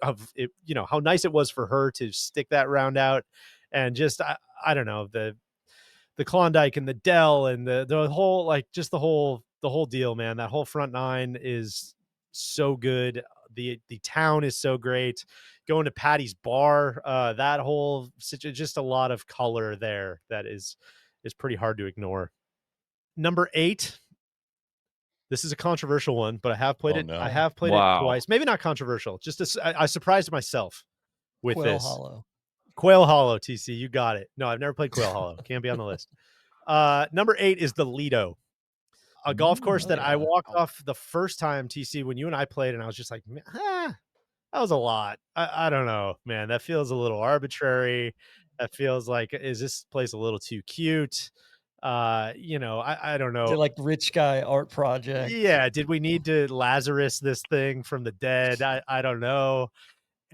S4: how nice it was for her to stick that round out. And just, I don't know, the Klondike and the Dell and the whole, like just the whole deal, man. That whole front 9 is so good. The town is so great. Going to Patty's Bar, that whole just a lot of color there that is is pretty hard to ignore. Number 8. This is a controversial one, but I have played it.
S1: no.
S4: I have played it twice. Maybe not controversial. Just I surprised myself with
S2: Quail
S4: this.
S2: Hollow.
S4: Quail Hollow, TC, you got it. No, I've never played Quail Hollow. Can't be on the list. Number 8 is the Lido, a golf course that I walked off the first time, TC, when you and I played, and I was just like, that was a lot. I don't know, man. That feels a little arbitrary. That feels like, is this place a little too cute? I don't know.
S2: Is it like rich guy art project?
S4: Yeah. Did we need to Lazarus this thing from the dead? I don't know.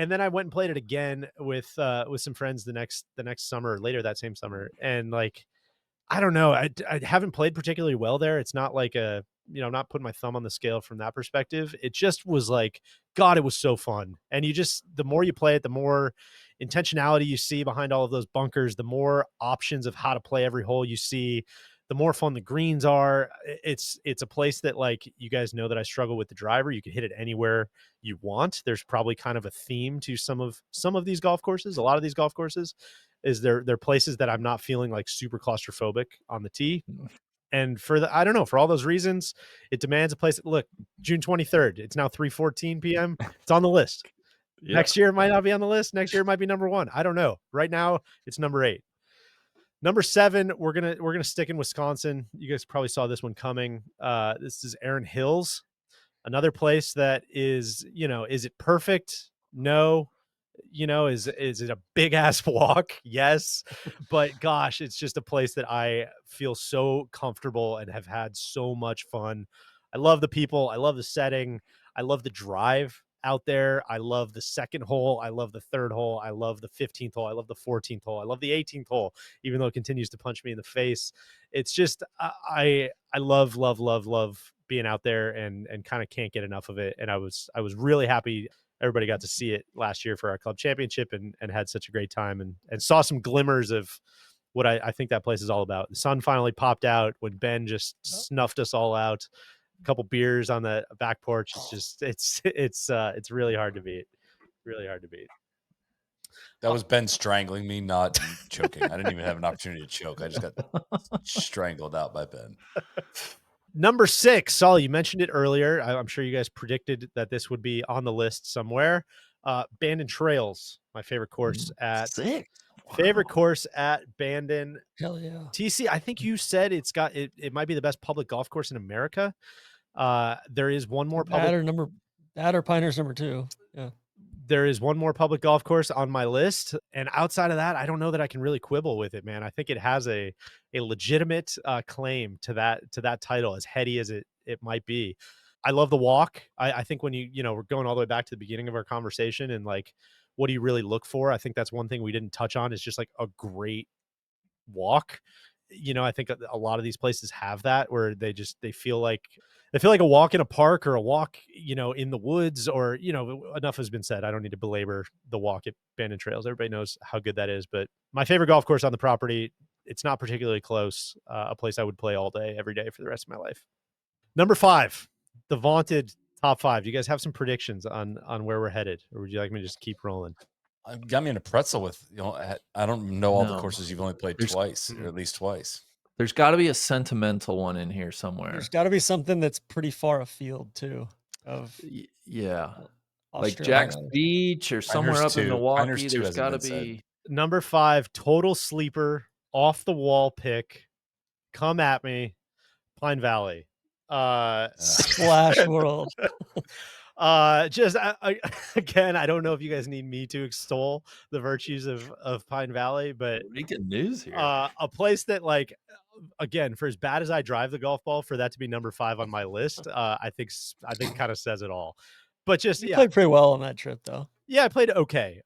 S4: And then I went and played it again with some friends the next summer, later that same summer. And like, I don't know. I haven't played particularly well there. It's not like I'm not putting my thumb on the scale from that perspective. It just was like, God, it was so fun. And the more you play it, the more intentionality you see behind all of those bunkers, the more options of how to play every hole you see, the more fun the greens are. It's a place that, like, you guys know that I struggle with the driver. You can hit it anywhere you want. There's probably kind of a theme to some of these golf courses. A lot of these golf courses is they're places that I'm not feeling like super claustrophobic on the tee. And I don't know, for all those reasons, it demands a place. Look, June 23rd, it's now 3:14 p.m. It's on the list. Yeah. Next year it might not be on the list. Next year it might be number 1. I don't know. Right now it's number 8. Number 7, we're gonna stick in Wisconsin. You guys probably saw this one coming. This is Erin Hills, another place that is, is it perfect? No. Is it a big ass walk? Yes. But gosh, it's just a place that I feel so comfortable and have had so much fun. I love the people. I love the setting. I love the drive out there. I love the second hole. I love the third hole. I love the 15th hole. I love the 14th hole. I love the 18th hole, even though it continues to punch me in the face. It's just, I love being out there and kind of can't get enough of it. And I was really happy everybody got to see it last year for our club championship and had such a great time and saw some glimmers of what I think that place is all about. The sun finally popped out when Ben just snuffed us all out. A couple beers on the back porch. It's just, it's really hard to beat. Really hard to beat.
S1: That was Ben strangling me, not choking. I didn't even have an opportunity to choke. I just got strangled out by Ben.
S4: Number 6, Saul, you mentioned it earlier. I'm sure you guys predicted that this would be on the list somewhere. Bandon Trails, my favorite course at
S3: 6. Wow.
S4: Favorite course at Bandon.
S2: Hell yeah.
S4: TC, I think you said it might be the best public golf course in America. There is one more public
S2: that or Pinehurst number 2. Yeah.
S4: There is one more public golf course on my list. And outside of that, I don't know that I can really quibble with it, man. I think it has a legitimate claim to that title, as heady as it might be. I love the walk. I think when we're going all the way back to the beginning of our conversation and like, what do you really look for? I think that's one thing we didn't touch on is just like a great walk. I think a lot of these places have that where they feel like a walk in a park or a walk, in the woods, or, enough has been said. I don't need to belabor the walk at Bandon Trails. Everybody knows how good that is. But my favorite golf course on the property, it's not particularly close. A place I would play all day, every day for the rest of my life. Number 5, the vaunted top 5. Do you guys have some predictions on where we're headed, or would you like me to just keep rolling?
S1: Got me in a pretzel with, I don't know all the courses you've only played twice, or at least twice.
S3: There's got to be a sentimental one in here somewhere.
S2: There's got to be something that's pretty far afield too.
S3: Yeah, like
S2: Australia.
S3: Jack's Beach or somewhere up in Milwaukee. There's got to be.
S4: Number 5, total sleeper, off the wall pick. Come at me, Pine Valley.
S2: Splash World.
S4: Again, I don't know if you guys need me to extol the virtues of Pine Valley, but
S3: making news here.
S4: A place that, like, again, for as bad as I drive the golf ball, for that to be number 5 on my list, I think kind of says it all. But just
S2: you played pretty well on that trip, though.
S4: Yeah, I played okay,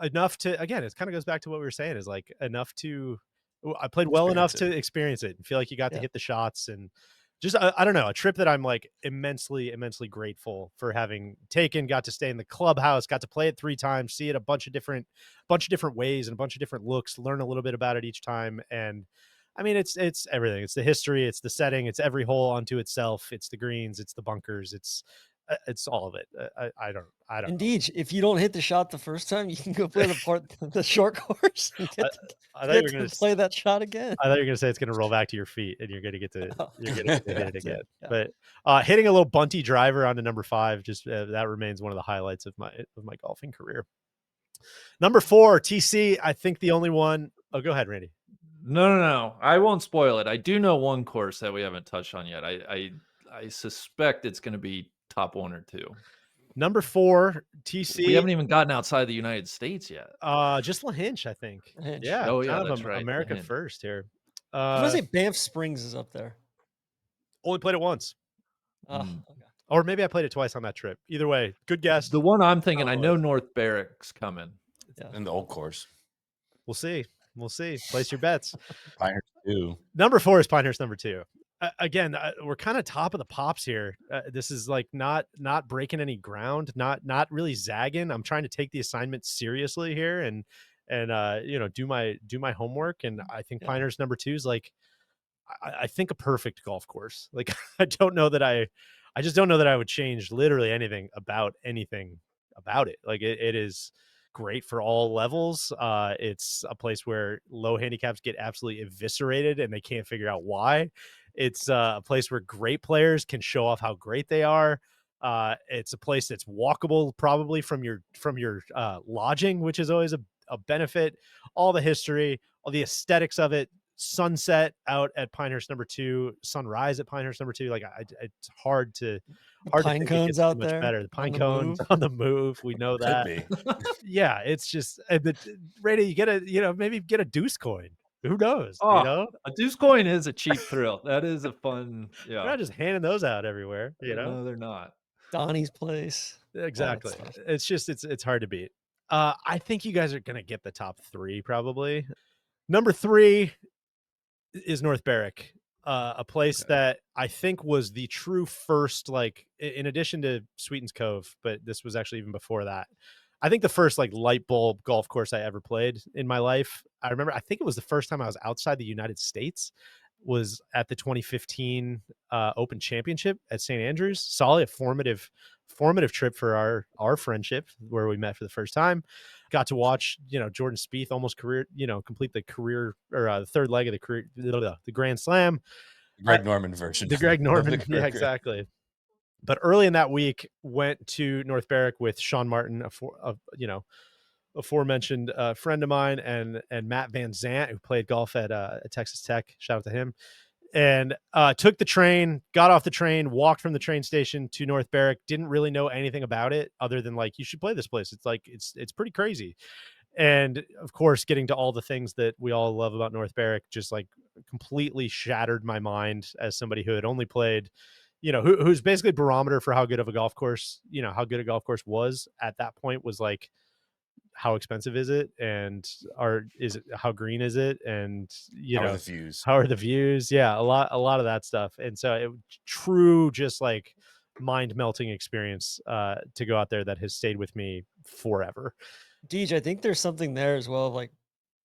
S4: enough to, again, it kind of goes back to what we were saying, is like enough to. I played well enough to experience it and feel like you got to hit the shots, and just I don't know, a trip that I'm like immensely grateful for having taken. Got to stay in the clubhouse, got to play it 3 times, see it a bunch of different ways and a bunch of different looks, learn a little bit about it each time. And I mean, it's everything. It's the history, it's the setting, it's every hole unto itself, it's the greens, it's the bunkers, it's all of it. I don't
S2: And
S4: know.
S2: Deej, if you don't hit the shot the first time, you can go play the short course and
S4: I,
S2: get
S4: I thought you were
S2: to
S4: gonna.
S2: play that shot again.
S4: I thought you were gonna say it's gonna roll back to your feet, and you're gonna get to
S2: Oh,
S4: hit it
S2: that's
S4: again.
S2: it. Yeah.
S4: But hitting a little bunty driver onto number 5, just that remains one of the highlights of my golfing career. Number 4, TC. I think the only one. Oh, go ahead, Randy.
S3: No. I won't spoil it. I do know one course that we haven't touched on yet. I suspect it's going to be top 1 or 2.
S4: Number 4, TC.
S3: We haven't even gotten outside the United States yet.
S4: Just LaHinch, I think.
S2: Hinch.
S4: Yeah,
S3: Oh, yeah,
S4: kind of
S3: that's right,
S4: America
S3: LaHinch.
S4: first here.
S2: I'm gonna say Banff Springs is up there.
S4: Only played it once,
S2: Oh,
S3: Mm.
S2: okay.
S4: or maybe I played it twice on that trip. Either way, good guess.
S3: The one I'm thinking, I
S4: Oh,
S3: know North Barrack's coming.
S2: Yeah.
S1: In the old course.
S4: We'll see. Place your bets.
S1: Pinehurst too.
S4: Number 4 is Pinehurst. Number 2. Again, we're kind of top of the pops here. This is like not breaking any ground, not really zagging. I'm trying to take the assignment seriously here and do my homework. And I think
S2: Yeah.
S4: Pinehurst number 2 is like I think a perfect golf course. Like I don't know that I just don't know that I would change literally anything about it. Like it is great for all levels. It's a place where low handicaps get absolutely eviscerated and they can't figure out why. It's a place where great players can show off how great they are. It's a place that's walkable probably from your lodging, which is always a benefit. All the history, all the aesthetics of it. Sunset out at Pinehurst number 2, sunrise at Pinehurst number 2. Like it's hard to
S2: Pine
S4: think it
S2: cones
S4: gets
S2: out
S4: much
S2: there
S4: better. The pine
S2: on the
S4: cones
S2: move.
S4: on the move. We know
S1: Could
S4: that.
S1: be.
S4: Yeah, it's just Randy, you get maybe get a deuce coin. Who knows?
S3: Oh, a deuce coin is a cheap thrill. That is a fun.
S4: You're
S3: Yeah.
S4: not just handing those out everywhere.
S3: No, they're not.
S2: Donnie's place.
S4: Exactly.
S2: stuff.
S4: It's just it's hard to beat. I think you guys are gonna get the top 3 probably. Number 3 is North Barrack, a place
S3: Okay.
S4: that I think was the true first, like, in addition to Sweetens Cove, but this was actually even before that. I think the first like light bulb golf course I ever played in my life. I remember, I think it was the first time I was outside the United States, was at the 2015 Open Championship at St. Andrews. Solid, formative trip for our friendship, where we met for the first time. Got to watch, Jordan Spieth almost complete the career, or the third leg of the career, the Grand Slam.
S1: Greg Norman version.
S4: The Greg Norman.
S1: The
S4: Yeah, exactly. But early in that week, went to North Barrack with Sean Martin, aforementioned friend of mine, and Matt Van Zant, who played golf at Texas Tech. Shout out to him. And took the train, got off the train, walked from the train station to North Barrack. Didn't really know anything about it other than like, you should play this place. It's like it's pretty crazy. And of course, getting to all the things that we all love about North Barrack just like completely shattered my mind as somebody who had only played, who's basically barometer for how good of a golf course, how good a golf course was at that point was like, how expensive is it, and how green is it, and
S1: How are the views?
S4: how are the views? Yeah, a lot of that stuff. And so it true, just like mind melting experience to go out there that has stayed with me forever.
S2: Deej, I think there's something there as well. Like, a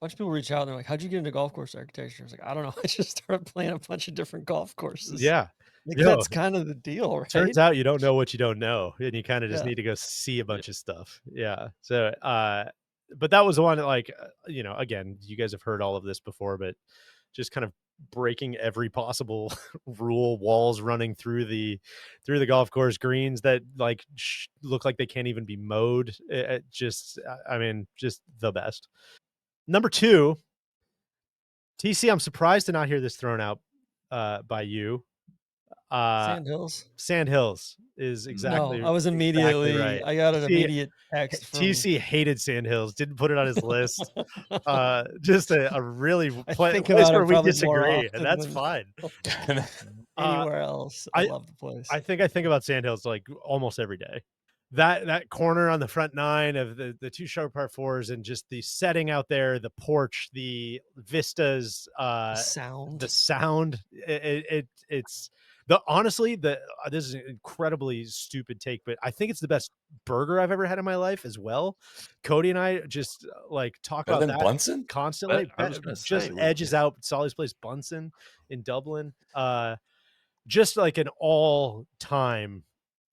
S2: bunch of people reach out and they're like, "How'd you get into golf course architecture?" I was like, "I don't know. I just started playing a bunch of different golf courses."
S4: Yeah.
S2: Like,
S4: Yo,
S2: that's kind of the deal, right?
S4: turns out you don't know what you don't know, and you kind of just
S2: Yeah.
S4: need to go see a bunch of stuff. Yeah. So but that was the one that, like, again, you guys have heard all of this before, but just kind of breaking every possible rule, walls running through the golf course, greens that like look like they can't even be mowed. Just the best. Number 2, TC, I'm surprised to not hear this thrown out by you. Sand Hills is exactly.
S2: No, I was
S4: exactly
S2: immediately.
S4: right.
S2: I got an
S4: See,
S2: immediate text from
S4: TC hated Sand Hills, didn't put it on his list. Just a really
S2: I
S4: place
S2: think about
S4: where
S2: it
S4: we
S2: probably more
S4: disagree,
S2: often
S4: and that's
S2: than
S4: fine.
S2: anywhere else. I love the place.
S4: I think about Sand Hills like almost every day. That corner on the front 9 of the 2 short par 4s, and just the setting out there, the porch, the vistas,
S2: the sound.
S4: It's the honestly the this is an incredibly stupid take, but I think it's the best burger I've ever had in my life as well. Cody and I just like talk
S1: Better
S4: about
S1: than
S4: that
S1: Bunsen?
S4: constantly.
S3: I was gonna
S4: Just
S3: say,
S4: edges out Solly's place, Bunsen in Dublin. Just like an all-time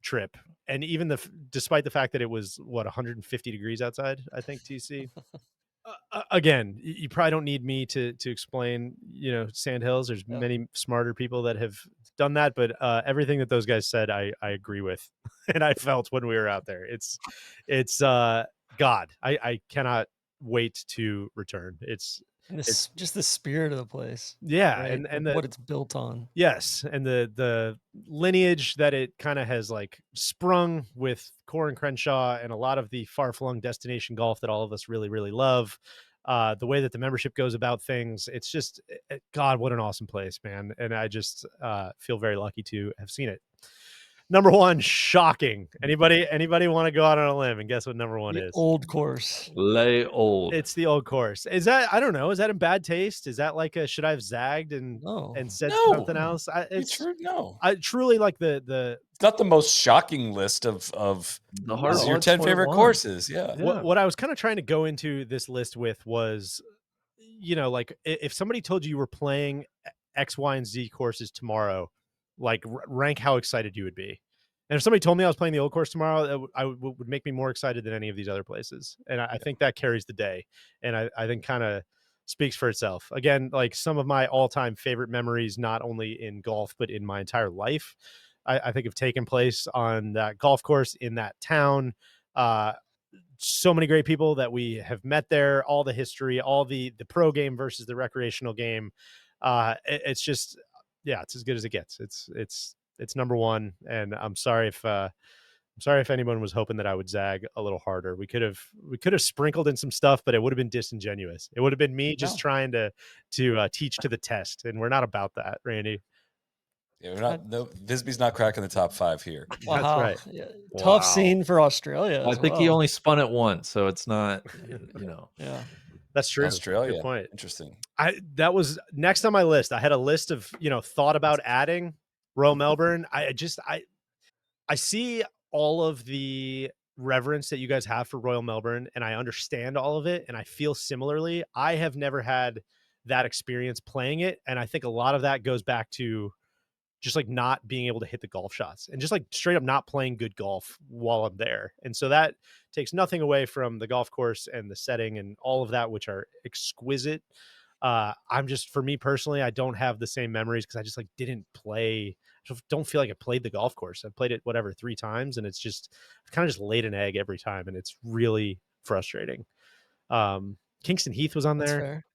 S4: trip and even despite the fact that it was 150 degrees outside, I think TC. Again, you probably don't need me to explain, Sand Hills. There's many smarter people that have done that, but everything that those guys said, I agree with, and I felt when we were out there. It's God. I cannot wait to return. It's
S2: just the spirit of the place.
S4: Yeah,
S2: right?
S4: and
S2: what it's built on.
S4: Yes, and the lineage that it kind of has like sprung with Core and Crenshaw and a lot of the far-flung destination golf that all of us really, really love. The way that the membership goes about things, it's just God, what an awesome place, man. And I just feel very lucky to have seen it. Number one, shocking. Anybody want to go out on a limb and guess what number one
S2: The
S4: is?
S2: Old Course.
S3: Lay old.
S4: It's the Old Course. Is that, I don't know, is that in bad taste? Is that like should I have zagged and said something else?
S1: No.
S4: I truly like the
S1: It's not the most shocking list of
S3: the
S1: your 10 favorite courses. Yeah.
S4: What I was kind of trying to go into this list with was, like if somebody told you were playing X, Y, and Z courses tomorrow, like rank how excited you would be. And if somebody told me I was playing the Old Course tomorrow, would make me more excited than any of these other places. And I think that carries the day. And I think kind of speaks for itself. Again, like some of my all-time favorite memories, not only in golf, but in my entire life, I think have taken place on that golf course in that town. So many great people that we have met there, all the history, all the pro game versus the recreational game. It's just, it's as good as it gets. It's number one. And I'm sorry if anyone was hoping that I would zag a little harder. We could have sprinkled in some stuff, but it would have been disingenuous. It would have been me just trying to teach to the test. And we're not about that, Randy.
S1: Yeah, we're not. No, Visby's not cracking the top 5 here.
S2: Wow.
S4: That's right.
S2: Yeah. Tough scene for Australia.
S3: I think he only spun it once, so it's not,
S2: Yeah.
S4: That's true.
S1: Australia.
S4: Good point.
S1: Interesting.
S4: That was next on my list. I had a list of, thought about adding Royal Melbourne. I see all of the reverence that you guys have for Royal Melbourne, and I understand all of it, and I feel similarly. I have never had that experience playing it, and I think a lot of that goes back to just like not being able to hit the golf shots and just like straight up not playing good golf while I'm there. And so that takes nothing away from the golf course and the setting and all of that, which are exquisite. I'm just, for me personally, I don't have the same memories because I just like didn't play. I don't feel like I played the golf course. I played it 3 times, and it's just, I've kind of just laid an egg every time, and it's really frustrating. Kingston Heath was on there.
S2: Fair.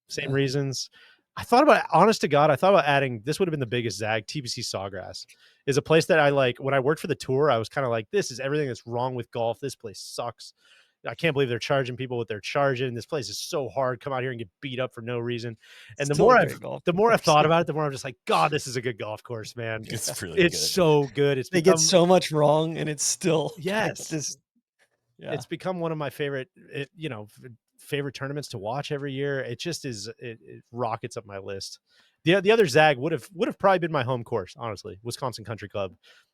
S4: Same reasons. I thought about, honest to God, I thought about adding, this would have been the biggest zag. TPC Sawgrass is a place that I like. When I worked for the tour, I was kind of like, this is everything that's wrong with golf. This place sucks. I can't believe they're charging people what they're charging. This place is so hard. Come out here and get beat up for no reason. And the more I've thought about it, the more I'm just like, God, this is a good golf course, man.
S1: It's really good.
S4: So good.
S2: They get so much wrong, and it's still
S4: it's become one of my favorite, favorite tournaments to watch every year. It just is, it rockets up my list. The other zag would have probably been my home course, honestly. Wisconsin Country Club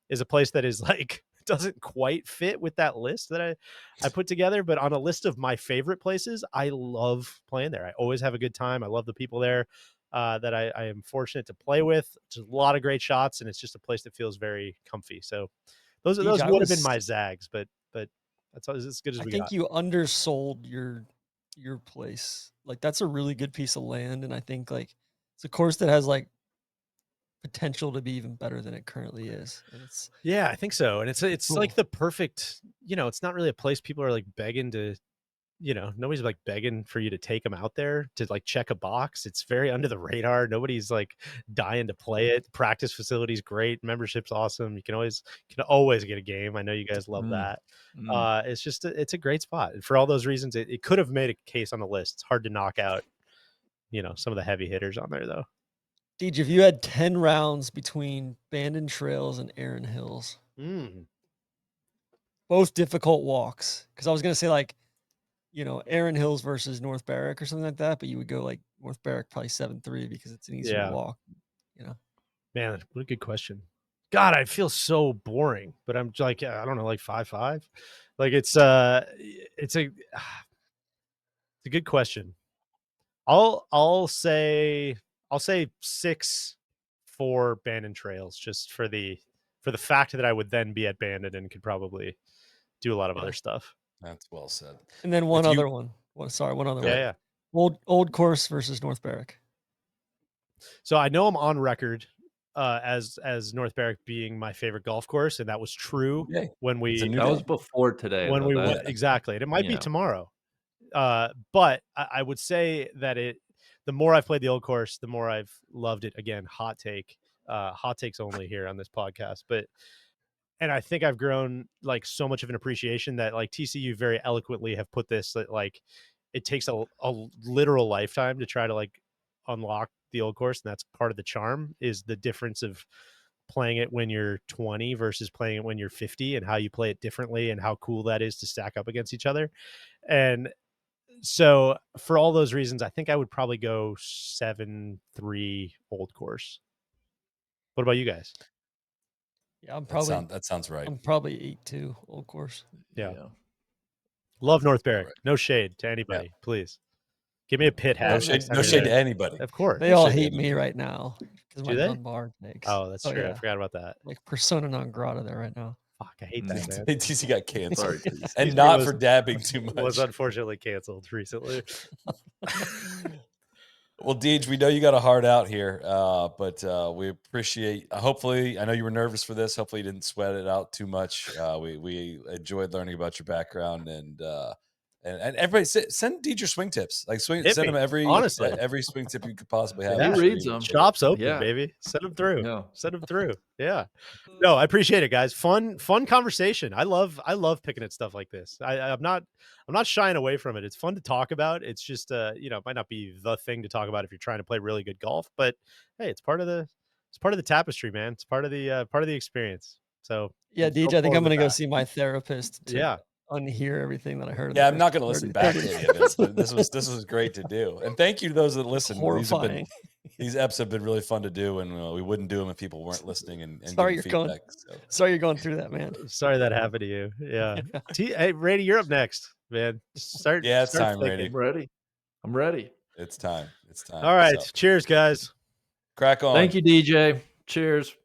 S4: is a place that is like, doesn't quite fit with that list that I put together, but on a list of my favorite places, I love playing there. I always have a good time. I love the people there that I am fortunate to play with. Just a lot of great shots, and it's just a place that feels very comfy. So those would have been my zags, but that's as good as we got.
S2: I think you undersold your place. Like, that's a really good piece of land, and I think like it's a course that has like potential to be even better than it currently is. And
S4: I think so. And it's cool. Like the perfect, it's not really a place people are like begging to, nobody's like begging for you to take them out there to like check a box. It's very under the radar. Nobody's like dying to play it. Practice facility's great. Membership's awesome. You can always get a game. I know you guys love that. It's just, it's a great spot. And for all those reasons, it could have made a case on the list. It's hard to knock out, some of the heavy hitters on there though.
S2: DJ, if you had 10 rounds between Bandon Trails and Erin Hills, both difficult walks, because I was going to say like, Erin Hills versus North Barrack or something like that, but you would go like North Barrack probably 7-3 because it's an easier walk,
S4: Man, what a good question. God, I feel so boring, but I'm like, I don't know, like 5-5. Like it's a good question. I'll say 6 for Bandon Trails, just for the for the fact that I would then be at Bandit and could probably do a lot of other stuff.
S1: That's well said.
S2: And then one
S1: If you-
S2: other one. One other
S1: Go
S2: one.
S1: ahead.
S2: Old course versus North Barrack.
S4: So I know I'm on record as North Barrack being my favorite golf course, and that was true
S1: Yay.
S4: when
S1: It's a
S4: we
S1: new
S3: That
S1: day.
S3: was before today.
S4: when
S3: though.
S4: we
S3: That-
S4: went exactly, and it might be
S3: Yeah.
S4: tomorrow. But I would say that the more I've played the old course, the more I've loved it. Again, hot takes only here on this podcast, and I think I've grown like so much of an appreciation that like TCU very eloquently have put this that like it takes a literal lifetime to try to like unlock the old course, and that's part of the charm is the difference of playing it when you're 20 versus playing it when you're 50 and how you play it differently and how cool that is to stack up against each other. And so for all those reasons, I think I would probably go 7-3 old course. What about you guys?
S2: Yeah, I'm probably
S1: That sounds right.
S2: I'm probably 8-2 old course.
S4: Yeah. Love North Barrack.
S1: right.
S4: No shade to anybody, please. Give me a pit hat.
S1: No
S4: next
S1: shade,
S4: time
S1: no
S4: you're
S1: shade to
S4: there.
S1: anybody.
S4: Of course.
S2: They
S1: No
S2: all
S1: shade to
S2: hate me
S1: anybody.
S2: right now because
S4: Do
S2: my
S4: they?
S2: Dunbar takes.
S4: Oh, that's true. I
S2: Yeah.
S4: forgot about that.
S2: Like persona non grata there right now.
S4: Fuck, I hate that, man.
S1: TC got canceled.
S3: Sorry, TC.
S1: And
S4: TC
S1: not
S4: was-
S1: for dabbing too much.
S4: Was unfortunately canceled recently.
S1: Well, Deej, we know you got a heart out here, but we appreciate. Hopefully, I know you were nervous for this. Hopefully, you didn't sweat it out too much. We enjoyed learning about your background, and everybody send Deej your swing tips. Like send
S4: me,
S1: him
S4: honestly.
S1: every swing tip you could possibly have.
S4: Yeah.
S1: I'm
S3: He
S1: sure
S3: reads
S1: he would
S3: them.
S1: share.
S4: Shops open,
S3: Yeah.
S4: baby. Send them through.
S3: Yeah.
S4: Send them through. Yeah. No, I appreciate it, guys. Fun conversation. I love picking at stuff like this. I'm not shying away from it. It's fun to talk about. It's just it might not be the thing to talk about if you're trying to play really good golf, but hey, it's part of the tapestry, man. It's part of the experience. So
S2: Yeah,
S4: go
S2: DJ, I think
S4: forward
S2: I'm
S4: with
S2: gonna go
S4: that.
S2: see my therapist to
S4: Yeah.
S2: unhear everything that I heard. in the
S1: Yeah, I'm not
S2: first
S1: going to listen
S2: 30
S1: back to any of this. But this was great to do, and thank you to those that listen.
S2: Horrifying.
S1: These eps have been really fun to do, and we wouldn't do them if people weren't listening and
S2: Sorry
S1: giving
S2: you're going-
S1: feedback. So.
S2: Sorry you're going through that, man.
S4: Sorry that happened to you. Yeah. Hey, Rady, you're up next, man. Start.
S1: Yeah, it's
S4: start
S1: time,
S4: thinking.
S1: Rady.
S3: I'm ready. I'm ready.
S1: It's time. It's time.
S4: All right.
S1: So,
S4: Cheers, guys.
S1: crack on.
S3: Thank you, DJ. Cheers.